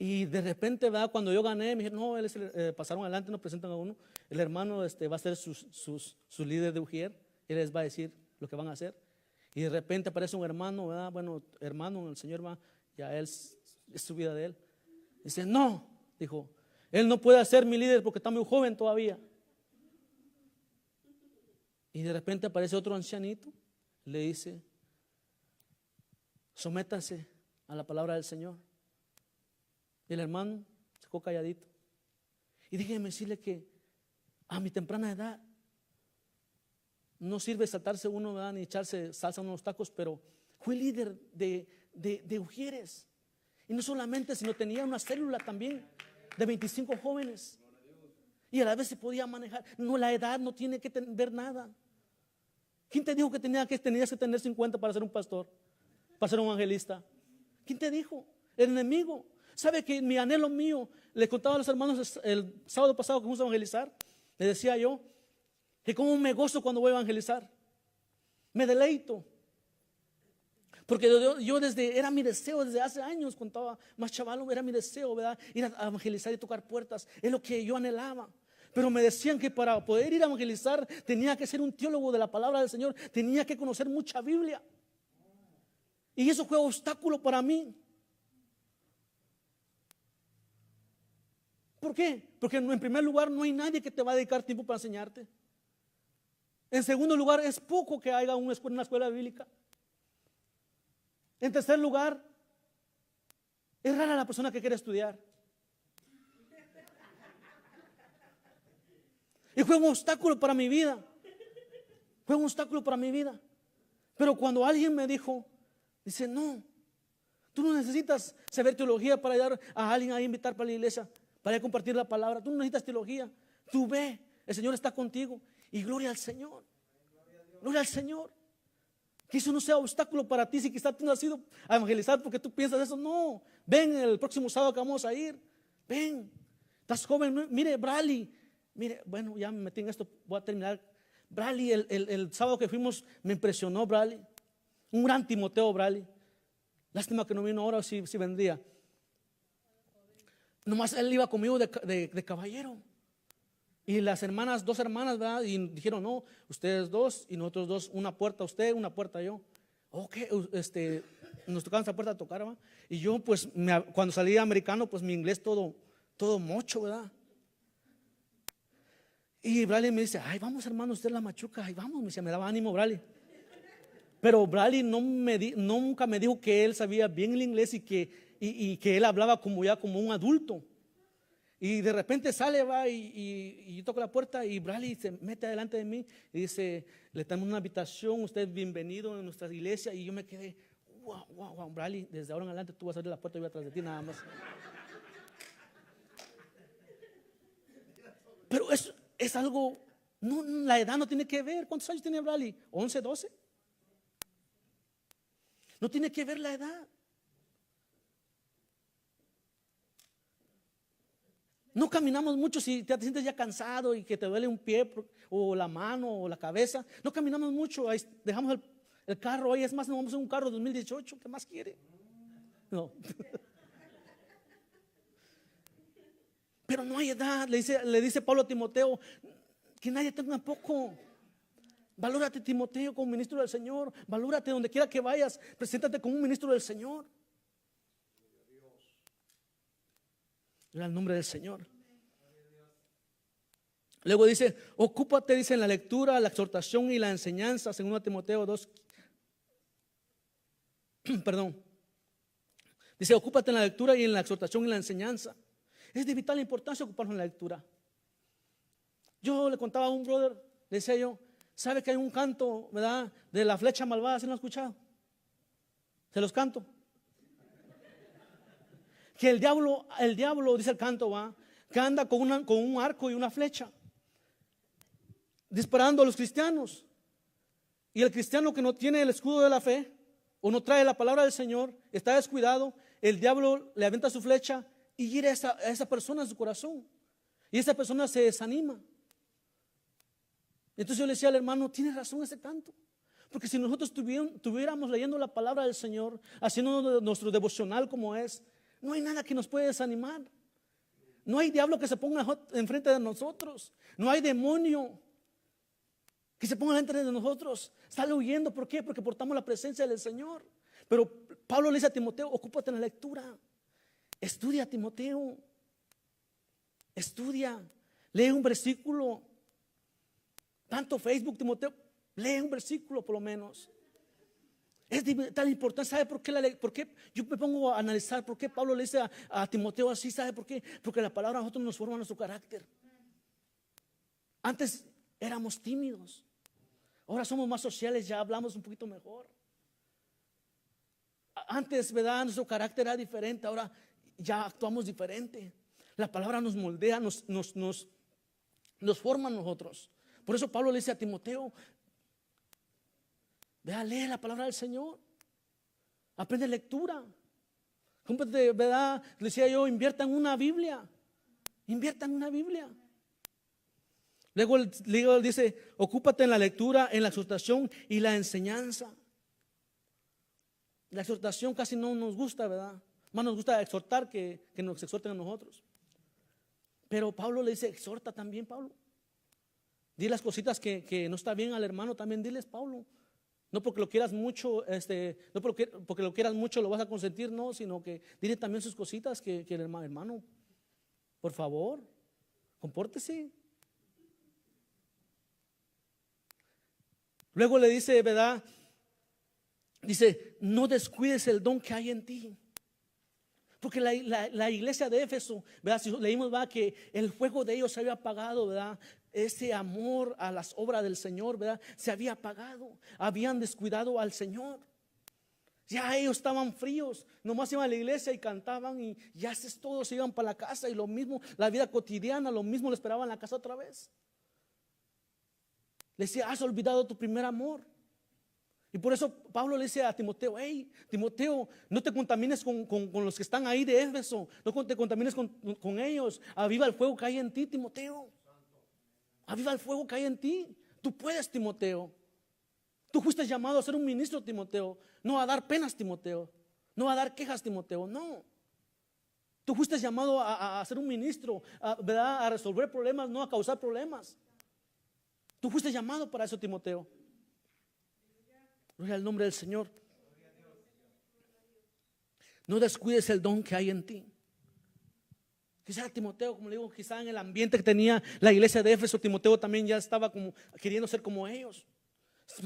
A: Y de repente, ¿verdad?, cuando yo gané, me dijeron, no, pasaron adelante, nos presentan a uno. El hermano va a ser su líder de Ujier. Él les va a decir lo que van a hacer. Y de repente aparece un hermano, ¿verdad? Bueno, hermano, el Señor va, ya él, es su vida de él. Dice, no, dijo, él no puede ser mi líder porque está muy joven todavía. Y de repente aparece otro ancianito, le dice, sométase a la palabra del Señor. Y el hermano se quedó calladito. Y déjeme decirle que a mi temprana edad no sirve saltarse uno, ¿verdad?, ni echarse salsa en unos tacos, pero fui líder de Ujieres. Y no solamente, sino tenía una célula también de 25 jóvenes. Y a la vez se podía manejar. No, la edad no tiene que ver nada. ¿Quién te dijo que tenías que tener 50 para ser un pastor? Para ser un evangelista. ¿Quién te dijo? El enemigo. ¿Sabe que mi anhelo mío, le contaba a los hermanos el sábado pasado que fuimos a evangelizar? Le decía yo que cómo me gozo cuando voy a evangelizar. Me deleito. Porque yo era mi deseo desde hace años, cuando estaba más chaval, era mi deseo, ¿verdad?, ir a evangelizar y tocar puertas. Es lo que yo anhelaba. Pero me decían que para poder ir a evangelizar tenía que ser un teólogo de la palabra del Señor, tenía que conocer mucha Biblia. Y eso fue obstáculo para mí. ¿Por qué? Porque en primer lugar no hay nadie que te va a dedicar tiempo para enseñarte. En segundo lugar, es poco que haya una escuela bíblica. En tercer lugar, es rara la persona que quiere estudiar. Y fue un obstáculo para mi vida. Fue un obstáculo para mi vida. Pero cuando alguien me dijo, dice, no, tú no necesitas saber teología para ayudar a alguien a invitar para la iglesia, para compartir la palabra. Tú no necesitas teología. Tú ve, el Señor está contigo. Y gloria al Señor. Gloria al Señor. Que eso no sea obstáculo para ti. Si quizás tú no has ido a evangelizar porque tú piensas eso, no. Ven el próximo sábado que vamos a ir. Ven. Estás joven, ¿no? Mire, Bradley. Mire, bueno, ya me metí en esto, voy a terminar. Bradley, el sábado que fuimos, me impresionó Bradley. Un gran Timoteo, Bradley. Lástima que no vino ahora, si vendría. Nomás él iba conmigo de caballero. Y las hermanas, 2 hermanas, ¿verdad? Y dijeron, no, ustedes 2 y nosotros 2, una puerta usted, una puerta yo. Ok, nos tocaba esa puerta a tocar, ¿verdad? Y yo pues cuando salí americano, pues mi inglés todo mocho, ¿verdad? Y Bradley me dice, ay, vamos hermano, usted es la machuca, ay, vamos, me daba ánimo Bradley. Pero Bradley nunca me dijo que él sabía bien el inglés y que él hablaba como un adulto. Y de repente sale, va, y yo toco la puerta y Bradley se mete adelante de mí y dice, le damos una invitación, usted es bienvenido en nuestra iglesia. Y yo me quedé, wow, Bradley, desde ahora en adelante tú vas a abrir la puerta y voy atrás de ti nada más. Pero eso es algo, no, la edad no tiene que ver. ¿Cuántos años tiene Bradley? ¿11, 12? No tiene que ver la edad. No caminamos mucho si te sientes ya cansado y que te duele un pie o la mano o la cabeza. No caminamos mucho, ahí dejamos el carro. Hoy es más, nos vamos en un carro 2018. ¿Qué más quiere? No. Pero no hay edad. Le dice Pablo a Timoteo, que nadie tenga poco. Valórate, Timoteo, como ministro del Señor. Valórate donde quiera que vayas. Preséntate como un ministro del Señor. En el nombre del Señor. Luego dice, ocúpate, dice, en la lectura, la exhortación y la enseñanza, según Timoteo 2. Perdón. Dice, ocúpate en la lectura y en la exhortación y la enseñanza. Es de vital importancia ocuparnos en la lectura. Yo le contaba a un brother, le decía yo, ¿sabe que hay un canto, verdad, de la flecha malvada? ¿Se lo han escuchado? Se los canto. Que el diablo, dice el canto, va, que anda con un arco y una flecha, disparando a los cristianos. Y el cristiano que no tiene el escudo de la fe o no trae la palabra del Señor, está descuidado, el diablo le avienta su flecha y hiere a esa persona en su corazón. Y esa persona se desanima. Entonces yo le decía al hermano, tiene razón ese canto. Porque si nosotros estuviéramos leyendo la palabra del Señor, haciendo nuestro devocional como es, no hay nada que nos pueda desanimar. No hay diablo que se ponga enfrente de nosotros. No hay demonio que se ponga enfrente de nosotros. Sale huyendo. ¿Por qué? Porque portamos la presencia del Señor. Pero Pablo le dice a Timoteo, ocúpate en la lectura. Estudia, Timoteo. Estudia. Lee un versículo. Tanto Facebook, Timoteo, lee un versículo por lo menos. Es de tal importancia. ¿Sabe por qué? Yo me pongo a analizar por qué Pablo le dice a Timoteo así. ¿Sabe por qué? Porque la palabra a nosotros nos forma nuestro carácter. Antes éramos tímidos. Ahora somos más sociales, ya hablamos un poquito mejor. Antes, ¿verdad? Nuestro carácter era diferente, ahora ya actuamos diferente. La palabra nos moldea, nos forma a nosotros. Por eso Pablo le dice a Timoteo, vea, lee la palabra del Señor. Aprende lectura. ¿Verdad? Le decía yo, invierta en una Biblia. Invierta en una Biblia. Luego dice, ocúpate en la lectura, en la exhortación y la enseñanza. La exhortación casi no nos gusta, ¿verdad? Más nos gusta exhortar que nos exhorten a nosotros. Pero Pablo le dice, exhorta también, Pablo. Di las cositas que no está bien al hermano, también diles, Pablo. No porque lo quieras mucho, no porque lo quieras mucho lo vas a consentir, no, sino que dile también sus cositas que el hermano, por favor, compórtese. Luego le dice, ¿verdad? Dice, no descuides el don que hay en ti. Porque la iglesia de Éfeso, ¿verdad? Si leímos, ¿verdad? Que el fuego de ellos se había apagado, ¿verdad? Ese amor a las obras del Señor, ¿verdad? Se había apagado. Habían descuidado al Señor. Ya ellos estaban fríos. Nomás iban a la iglesia y cantaban y ya todos se iban para la casa. Y lo mismo, la vida cotidiana, lo mismo le esperaban en la casa otra vez. Le decía, has olvidado tu primer amor. Y por eso Pablo le dice a Timoteo: hey, Timoteo, no te contamines con los que están ahí de Éfeso, no te contamines con ellos. Aviva el fuego que hay en ti, Timoteo. Aviva el fuego que hay en ti. Tú puedes, Timoteo. Tú fuiste llamado a ser un ministro, Timoteo. No a dar penas, Timoteo. No a dar quejas, Timoteo. No. Tú fuiste llamado a ser un ministro, ¿verdad? A resolver problemas, no a causar problemas. Tú fuiste llamado para eso, Timoteo. Gloria al nombre del Señor. No descuides el don que hay en ti. Quizá Timoteo, como le digo, quizá en el ambiente que tenía la iglesia de Éfeso, Timoteo también ya estaba como queriendo ser como ellos.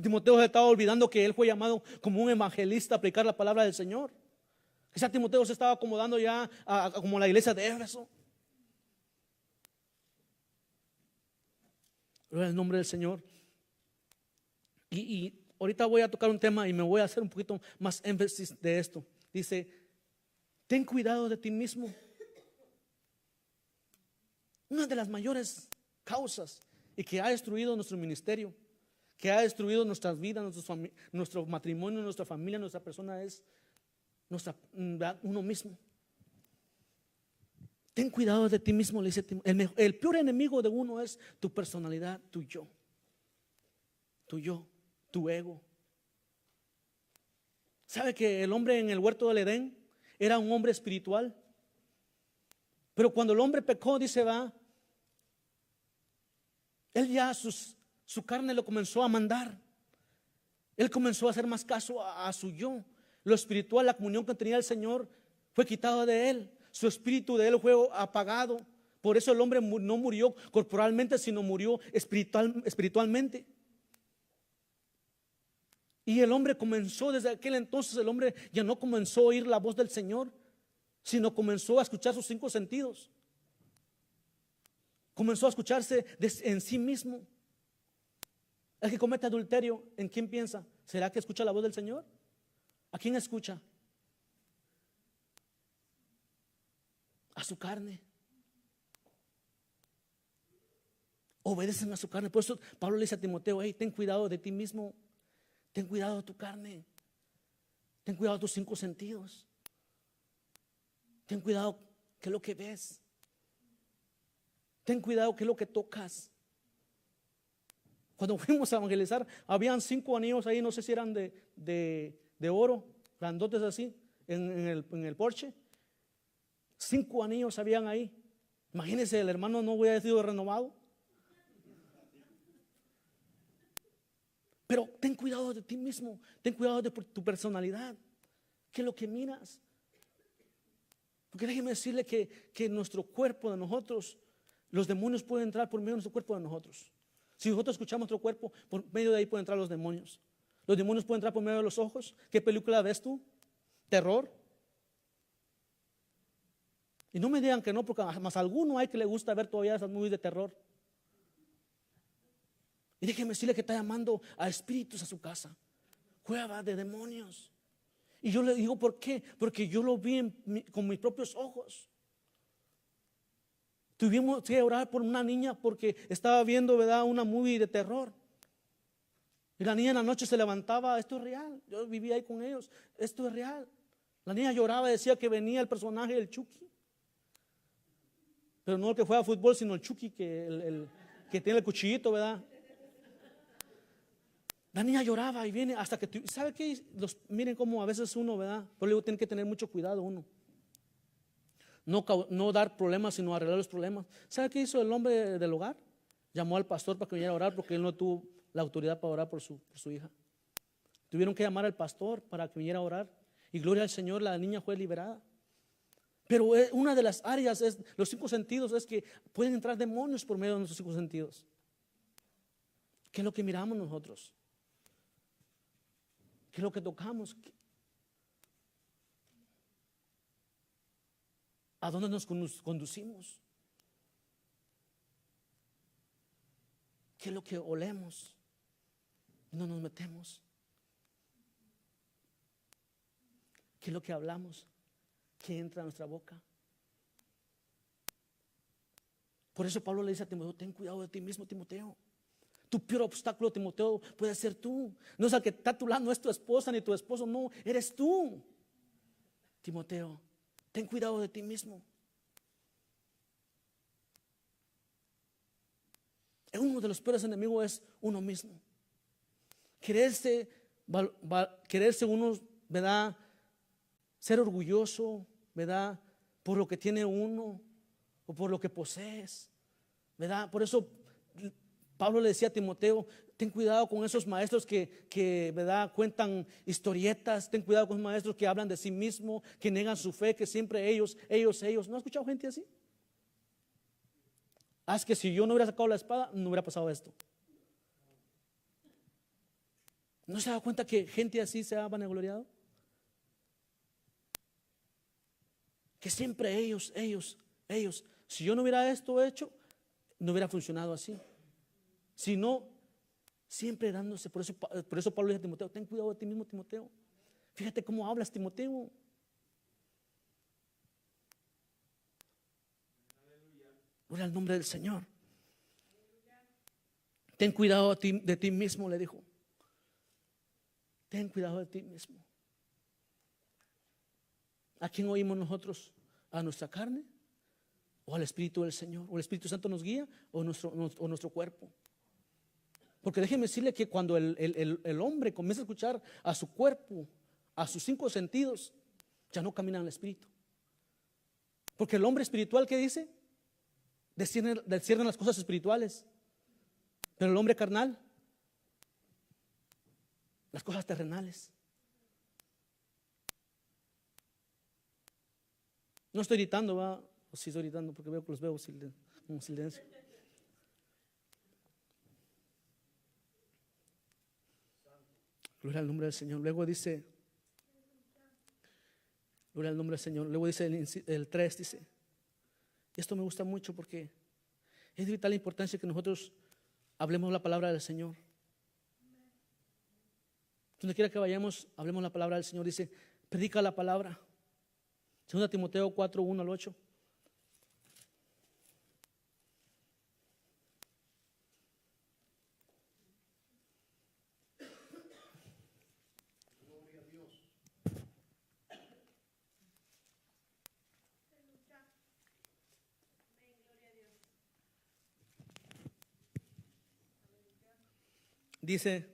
A: Timoteo se estaba olvidando que él fue llamado como un evangelista a aplicar la palabra del Señor. Quizá Timoteo se estaba acomodando ya como la iglesia de Éfeso. Gloria al nombre del Señor. Y ahorita voy a tocar un tema y me voy a hacer un poquito más énfasis de esto. Dice: ten cuidado de ti mismo. Una de las mayores causas y que ha destruido nuestro ministerio, que ha destruido nuestras vidas, nuestro matrimonio, nuestra familia, nuestra persona, es uno mismo. Ten cuidado de ti mismo, le dice. El peor enemigo de uno es tu personalidad, tu yo, tu ego. ¿Sabe que el hombre en el huerto del Edén era un hombre espiritual? Pero cuando el hombre pecó, dice, él ya su carne lo comenzó a mandar. Él comenzó a hacer más caso a su yo. Lo espiritual, la comunión que tenía el Señor, fue quitada de él. Su espíritu de él fue apagado. Por eso el hombre no murió corporalmente, sino murió espiritualmente. Y el hombre comenzó, desde aquel entonces el hombre ya no comenzó a oír la voz del Señor, sino comenzó a escuchar sus 5 sentidos. Comenzó a escucharse en sí mismo. El que comete adulterio, ¿en quién piensa? ¿Será que escucha la voz del Señor? ¿A quién escucha? A su carne. Obedecen a su carne. Por eso Pablo le dice a Timoteo: hey, ten cuidado de ti mismo. Ten cuidado de tu carne. Ten cuidado de tus 5 sentidos. Ten cuidado qué es lo que ves. Ten cuidado qué es lo que tocas. Cuando fuimos a evangelizar, habían 5 anillos ahí, no sé si eran de oro, grandotes así, en el porche. 5 anillos habían ahí. Imagínense, el hermano no hubiera sido renovado. Pero ten cuidado de ti mismo. Ten cuidado de tu personalidad. ¿Qué es lo que miras? Porque déjeme decirle que nuestro cuerpo de nosotros, los demonios pueden entrar por medio de nuestro cuerpo de nosotros. Si nosotros escuchamos nuestro cuerpo, por medio de ahí pueden entrar los demonios. Los demonios pueden entrar por medio de los ojos. ¿Qué película ves tú? ¿Terror? Y no me digan que no, porque más a alguno hay que le gusta ver todavía esas movies de terror. Y déjeme decirle que está llamando a espíritus a su casa, cueva de demonios. Y yo le digo, ¿por qué? Porque yo lo vi con mis propios ojos. Tuvimos que orar por una niña porque estaba viendo, ¿verdad?, una movie de terror. Y la niña en la noche se levantaba: esto es real. Yo vivía ahí con ellos. Esto es real. La niña lloraba y decía que venía el personaje del Chucky. Pero no el que juega fútbol, sino el Chucky, el que tiene el cuchillito, ¿verdad? La niña lloraba y viene hasta que, ¿sabe qué? Miren cómo a veces uno, ¿verdad? Pero luego tiene que tener mucho cuidado uno. No dar problemas, sino arreglar los problemas. ¿Sabe qué hizo el hombre del hogar? Llamó al pastor para que viniera a orar, porque él no tuvo la autoridad para orar por su hija. Tuvieron que llamar al pastor para que viniera a orar. Y gloria al Señor, la niña fue liberada. Pero una de las áreas es los 5 sentidos, es que pueden entrar demonios por medio de nuestros 5 sentidos. ¿Qué es lo que miramos nosotros? ¿Qué es lo que tocamos? ¿A dónde nos conducimos? ¿Qué es lo que olemos? No nos metemos. ¿Qué es lo que hablamos? ¿Qué entra a nuestra boca? Por eso Pablo le dice a Timoteo: ten cuidado de ti mismo, Timoteo. Tu peor obstáculo, Timoteo, puede ser tú. No es el que está a tu lado, no es tu esposa ni tu esposo, no, eres tú. Timoteo, ten cuidado de ti mismo. Uno de los peores enemigos es uno mismo. Quererse uno, ¿verdad? Ser orgulloso, ¿verdad? Por lo que tiene uno o por lo que posees, ¿verdad? Por eso Pablo le decía a Timoteo: ten cuidado con esos maestros que ¿verdad? Cuentan historietas. Ten cuidado con los maestros que hablan de sí mismos, que niegan su fe, que siempre ellos. ¿No has escuchado gente así? Es que si yo no hubiera sacado la espada, no hubiera pasado esto. ¿No se da cuenta que gente así se ha vanagloriado? Que siempre ellos. Si yo no hubiera esto hecho, no hubiera funcionado así. Si no, siempre dándose. Por eso Pablo dice a Timoteo: ten cuidado de ti mismo, Timoteo. Fíjate cómo hablas, Timoteo. Gloria al nombre del Señor. Ten cuidado de ti mismo, le dijo. Ten cuidado de ti mismo. ¿A quién oímos nosotros? ¿A nuestra carne o al Espíritu del Señor? ¿O el Espíritu Santo nos guía o nuestro cuerpo? Porque déjeme decirle que cuando el hombre comienza a escuchar a su cuerpo, a sus 5 sentidos, ya no camina en el Espíritu. Porque el hombre espiritual, ¿qué dice? Discierne las cosas espirituales. Pero el hombre carnal, las cosas terrenales. No estoy gritando, ¿va? O sí estoy gritando porque los veo con silencio. Gloria al nombre del Señor. Luego dice, gloria al nombre del Señor. Luego dice el 3, dice, y esto me gusta mucho porque es de vital importancia que nosotros hablemos la palabra del Señor. Donde quiera que vayamos, hablemos la palabra del Señor. Dice, predica la palabra. 2 Timoteo 4, 1 al 8. Dice,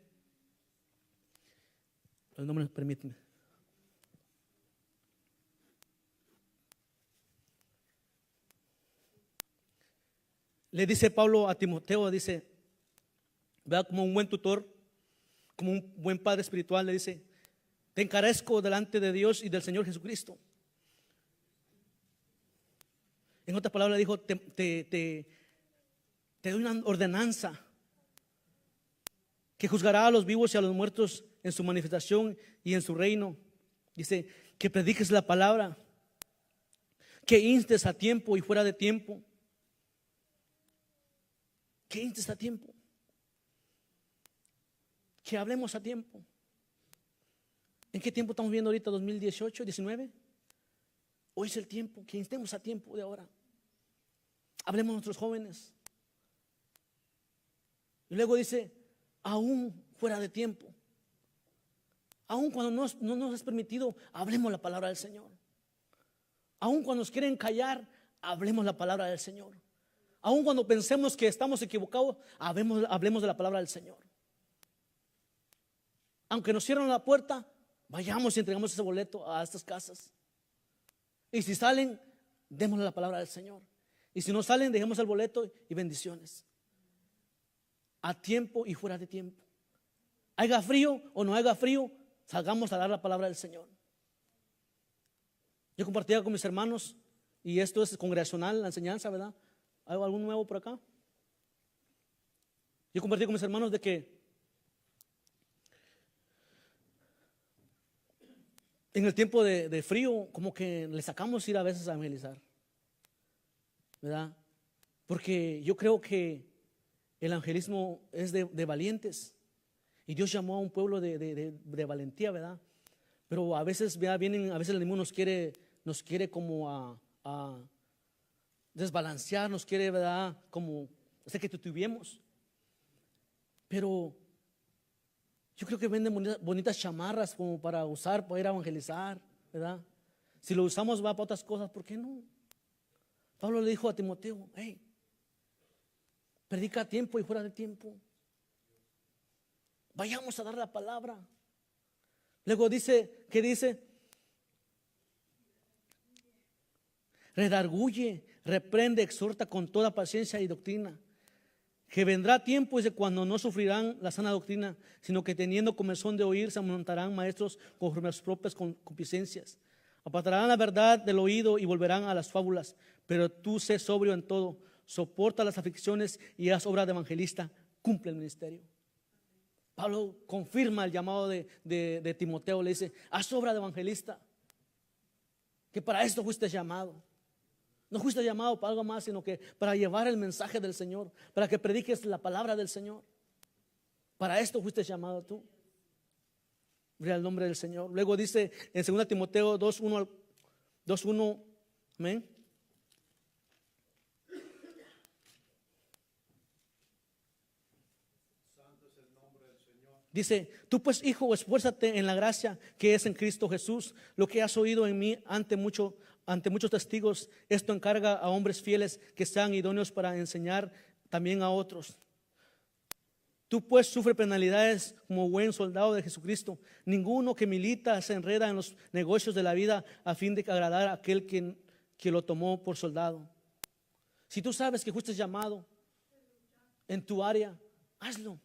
A: el nombre permíteme. Le dice Pablo a Timoteo, dice, vea, como un buen tutor, como un buen padre espiritual, le dice: te encarezco delante de Dios y del Señor Jesucristo. En otras palabras, le dijo: te doy una ordenanza que juzgará a los vivos y a los muertos en su manifestación y en su reino. Dice, que prediques la palabra, que instes a tiempo y fuera de tiempo. Que instes a tiempo, que hablemos a tiempo. ¿En qué tiempo estamos viendo ahorita? 2018, 19. Hoy es el tiempo, que instemos a tiempo de ahora. Hablemos a nuestros jóvenes. Y luego dice, aún fuera de tiempo, aún cuando no nos es permitido, hablemos la palabra del Señor. Aún cuando nos quieren callar, hablemos la palabra del Señor. Aún cuando pensemos que estamos equivocados, hablemos de la palabra del Señor. Aunque nos cierren la puerta, vayamos y entregamos ese boleto a estas casas. Y si salen, démosle la palabra del Señor. Y si no salen, dejemos el boleto y bendiciones. A tiempo y fuera de tiempo. Haga frío o no haga frío, salgamos a dar la palabra del Señor. Yo compartía con mis hermanos, y esto es congregacional, la enseñanza, ¿verdad? ¿Hay algún nuevo por acá? Yo compartí con mis hermanos de que en el tiempo de frío, como que le sacamos ir a veces a evangelizar, ¿verdad? Porque yo creo que el evangelismo es de valientes, y Dios llamó a un pueblo de valentía, ¿verdad? Pero a veces, ¿verdad? A veces el enemigo nos quiere como a desbalancear, nos quiere, ¿verdad? Como hacer que titubeemos. Pero yo creo que venden bonitas chamarras como para usar, para ir a evangelizar, ¿verdad? Si lo usamos va para otras cosas, ¿por qué no? Pablo le dijo a Timoteo, hey, predica a tiempo y fuera de tiempo. Vayamos a dar la palabra. Luego dice, ¿qué dice? Redarguye, reprende, exhorta con toda paciencia y doctrina. Que vendrá tiempo, dice, cuando no sufrirán la sana doctrina, sino que teniendo comezón de oír, se montarán maestros conforme a sus propias concupiscencias. Apartarán la verdad del oído y volverán a las fábulas. Pero tú sé sobrio en todo, soporta las aflicciones y haz obra de evangelista, cumple el ministerio. Pablo confirma el llamado de Timoteo, le dice, haz obra de evangelista, que para esto fuiste llamado. No fuiste llamado para algo más, sino que para llevar el mensaje del Señor, para que prediques la palabra del Señor. Para esto fuiste llamado tú. Gloria al nombre del Señor. Luego dice en 2 Timoteo 2:1, amén. Dice, tú pues hijo, esfuérzate en la gracia que es en Cristo Jesús. Lo que has oído en mí ante muchos testigos, esto encarga a hombres fieles que sean idóneos para enseñar también a otros. Tú pues sufre penalidades como buen soldado de Jesucristo. Ninguno que milita se enreda en los negocios de la vida a fin de agradar a aquel que lo tomó por soldado. Si tú sabes que fuiste llamado en tu área, hazlo.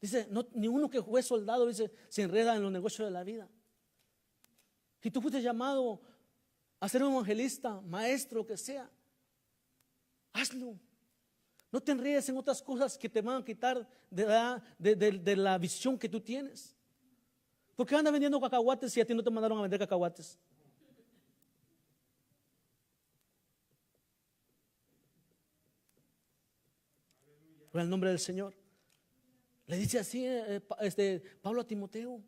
A: Dice, no, ni uno que fue soldado, dice, se enreda en los negocios de la vida. Si tú fuiste llamado a ser un evangelista, maestro, que sea, hazlo. No te enredes en otras cosas que te van a quitar de la visión que tú tienes. ¿Por qué andas vendiendo cacahuates si a ti no te mandaron a vender cacahuates? Por el nombre del Señor. Le dice así Pablo a Timoteo.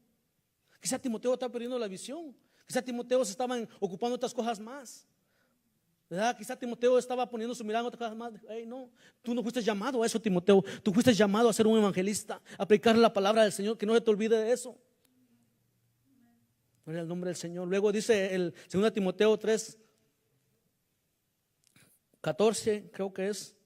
A: Quizá Timoteo estaba perdiendo la visión. Quizá Timoteo se estaban ocupando otras cosas más, ¿verdad? Quizá Timoteo estaba poniendo su mirada en otras cosas más. Hey, no, tú no fuiste llamado a eso, Timoteo. Tú fuiste llamado a ser un evangelista, a predicar la palabra del Señor. Que no se te olvide de eso. En el nombre del Señor. Luego dice el 2 Timoteo 3:14, creo que es.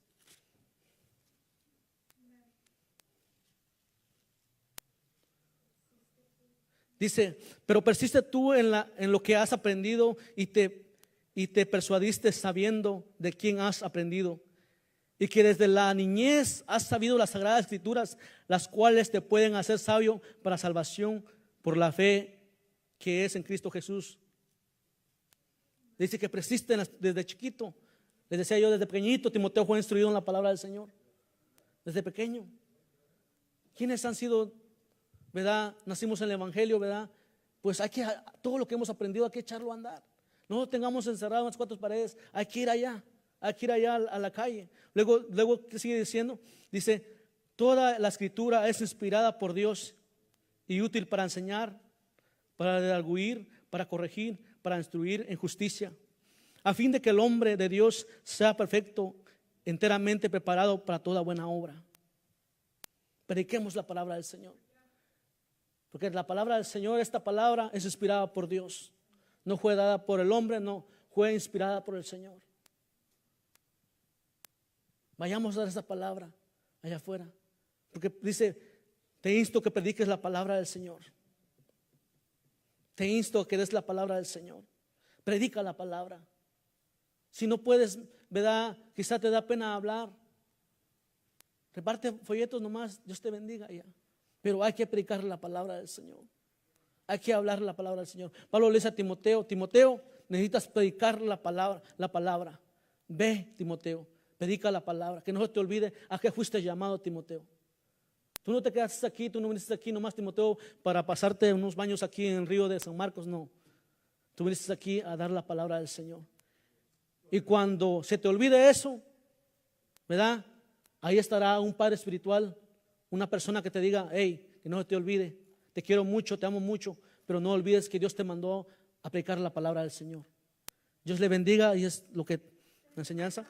A: Dice, pero persiste tú en lo que has aprendido y te persuadiste sabiendo de quién has aprendido, y que desde la niñez has sabido las sagradas escrituras, las cuales te pueden hacer sabio para salvación por la fe que es en Cristo Jesús. Dice que persiste desde chiquito. Les decía yo, desde pequeñito Timoteo fue instruido en la palabra del Señor. Desde pequeño. ¿Quiénes han sido, verdad? Nacimos en el Evangelio, ¿verdad? Pues todo lo que hemos aprendido hay que echarlo a andar. No lo tengamos encerrado en las cuatro paredes. Hay que ir allá a la calle. Luego ¿qué sigue diciendo? Dice, toda la escritura es inspirada por Dios y útil para enseñar, para redarguir, para corregir, para instruir en justicia, a fin de que el hombre de Dios sea perfecto, enteramente preparado para toda buena obra. Prediquemos la palabra del Señor. Porque la palabra del Señor, esta palabra es inspirada por Dios. No fue dada por el hombre, no, fue inspirada por el Señor. Vayamos a dar esa palabra allá afuera. Porque dice, te insto que prediques la palabra del Señor. Te insto a que des la palabra del Señor. Predica la palabra. Si no puedes, ¿verdad? Quizá te da pena hablar. Reparte folletos nomás, Dios te bendiga ya. Pero hay que predicar la palabra del Señor. Hay que hablar la palabra del Señor. Pablo le dice a Timoteo, necesitas predicar la palabra. Ve, Timoteo, predica la palabra. Que no se te olvide a qué fuiste llamado, Timoteo. Tú no te quedaste aquí, tú no viniste aquí nomás, Timoteo, para pasarte unos baños aquí en el río de San Marcos, no. Tú viniste aquí a dar la palabra del Señor. Y cuando se te olvide eso, ¿verdad? Ahí estará un padre espiritual, una persona que te diga, hey, que no se te olvide, te quiero mucho, te amo mucho, pero no olvides que Dios te mandó a predicar la palabra del Señor. Dios le bendiga y es lo que la enseñanza.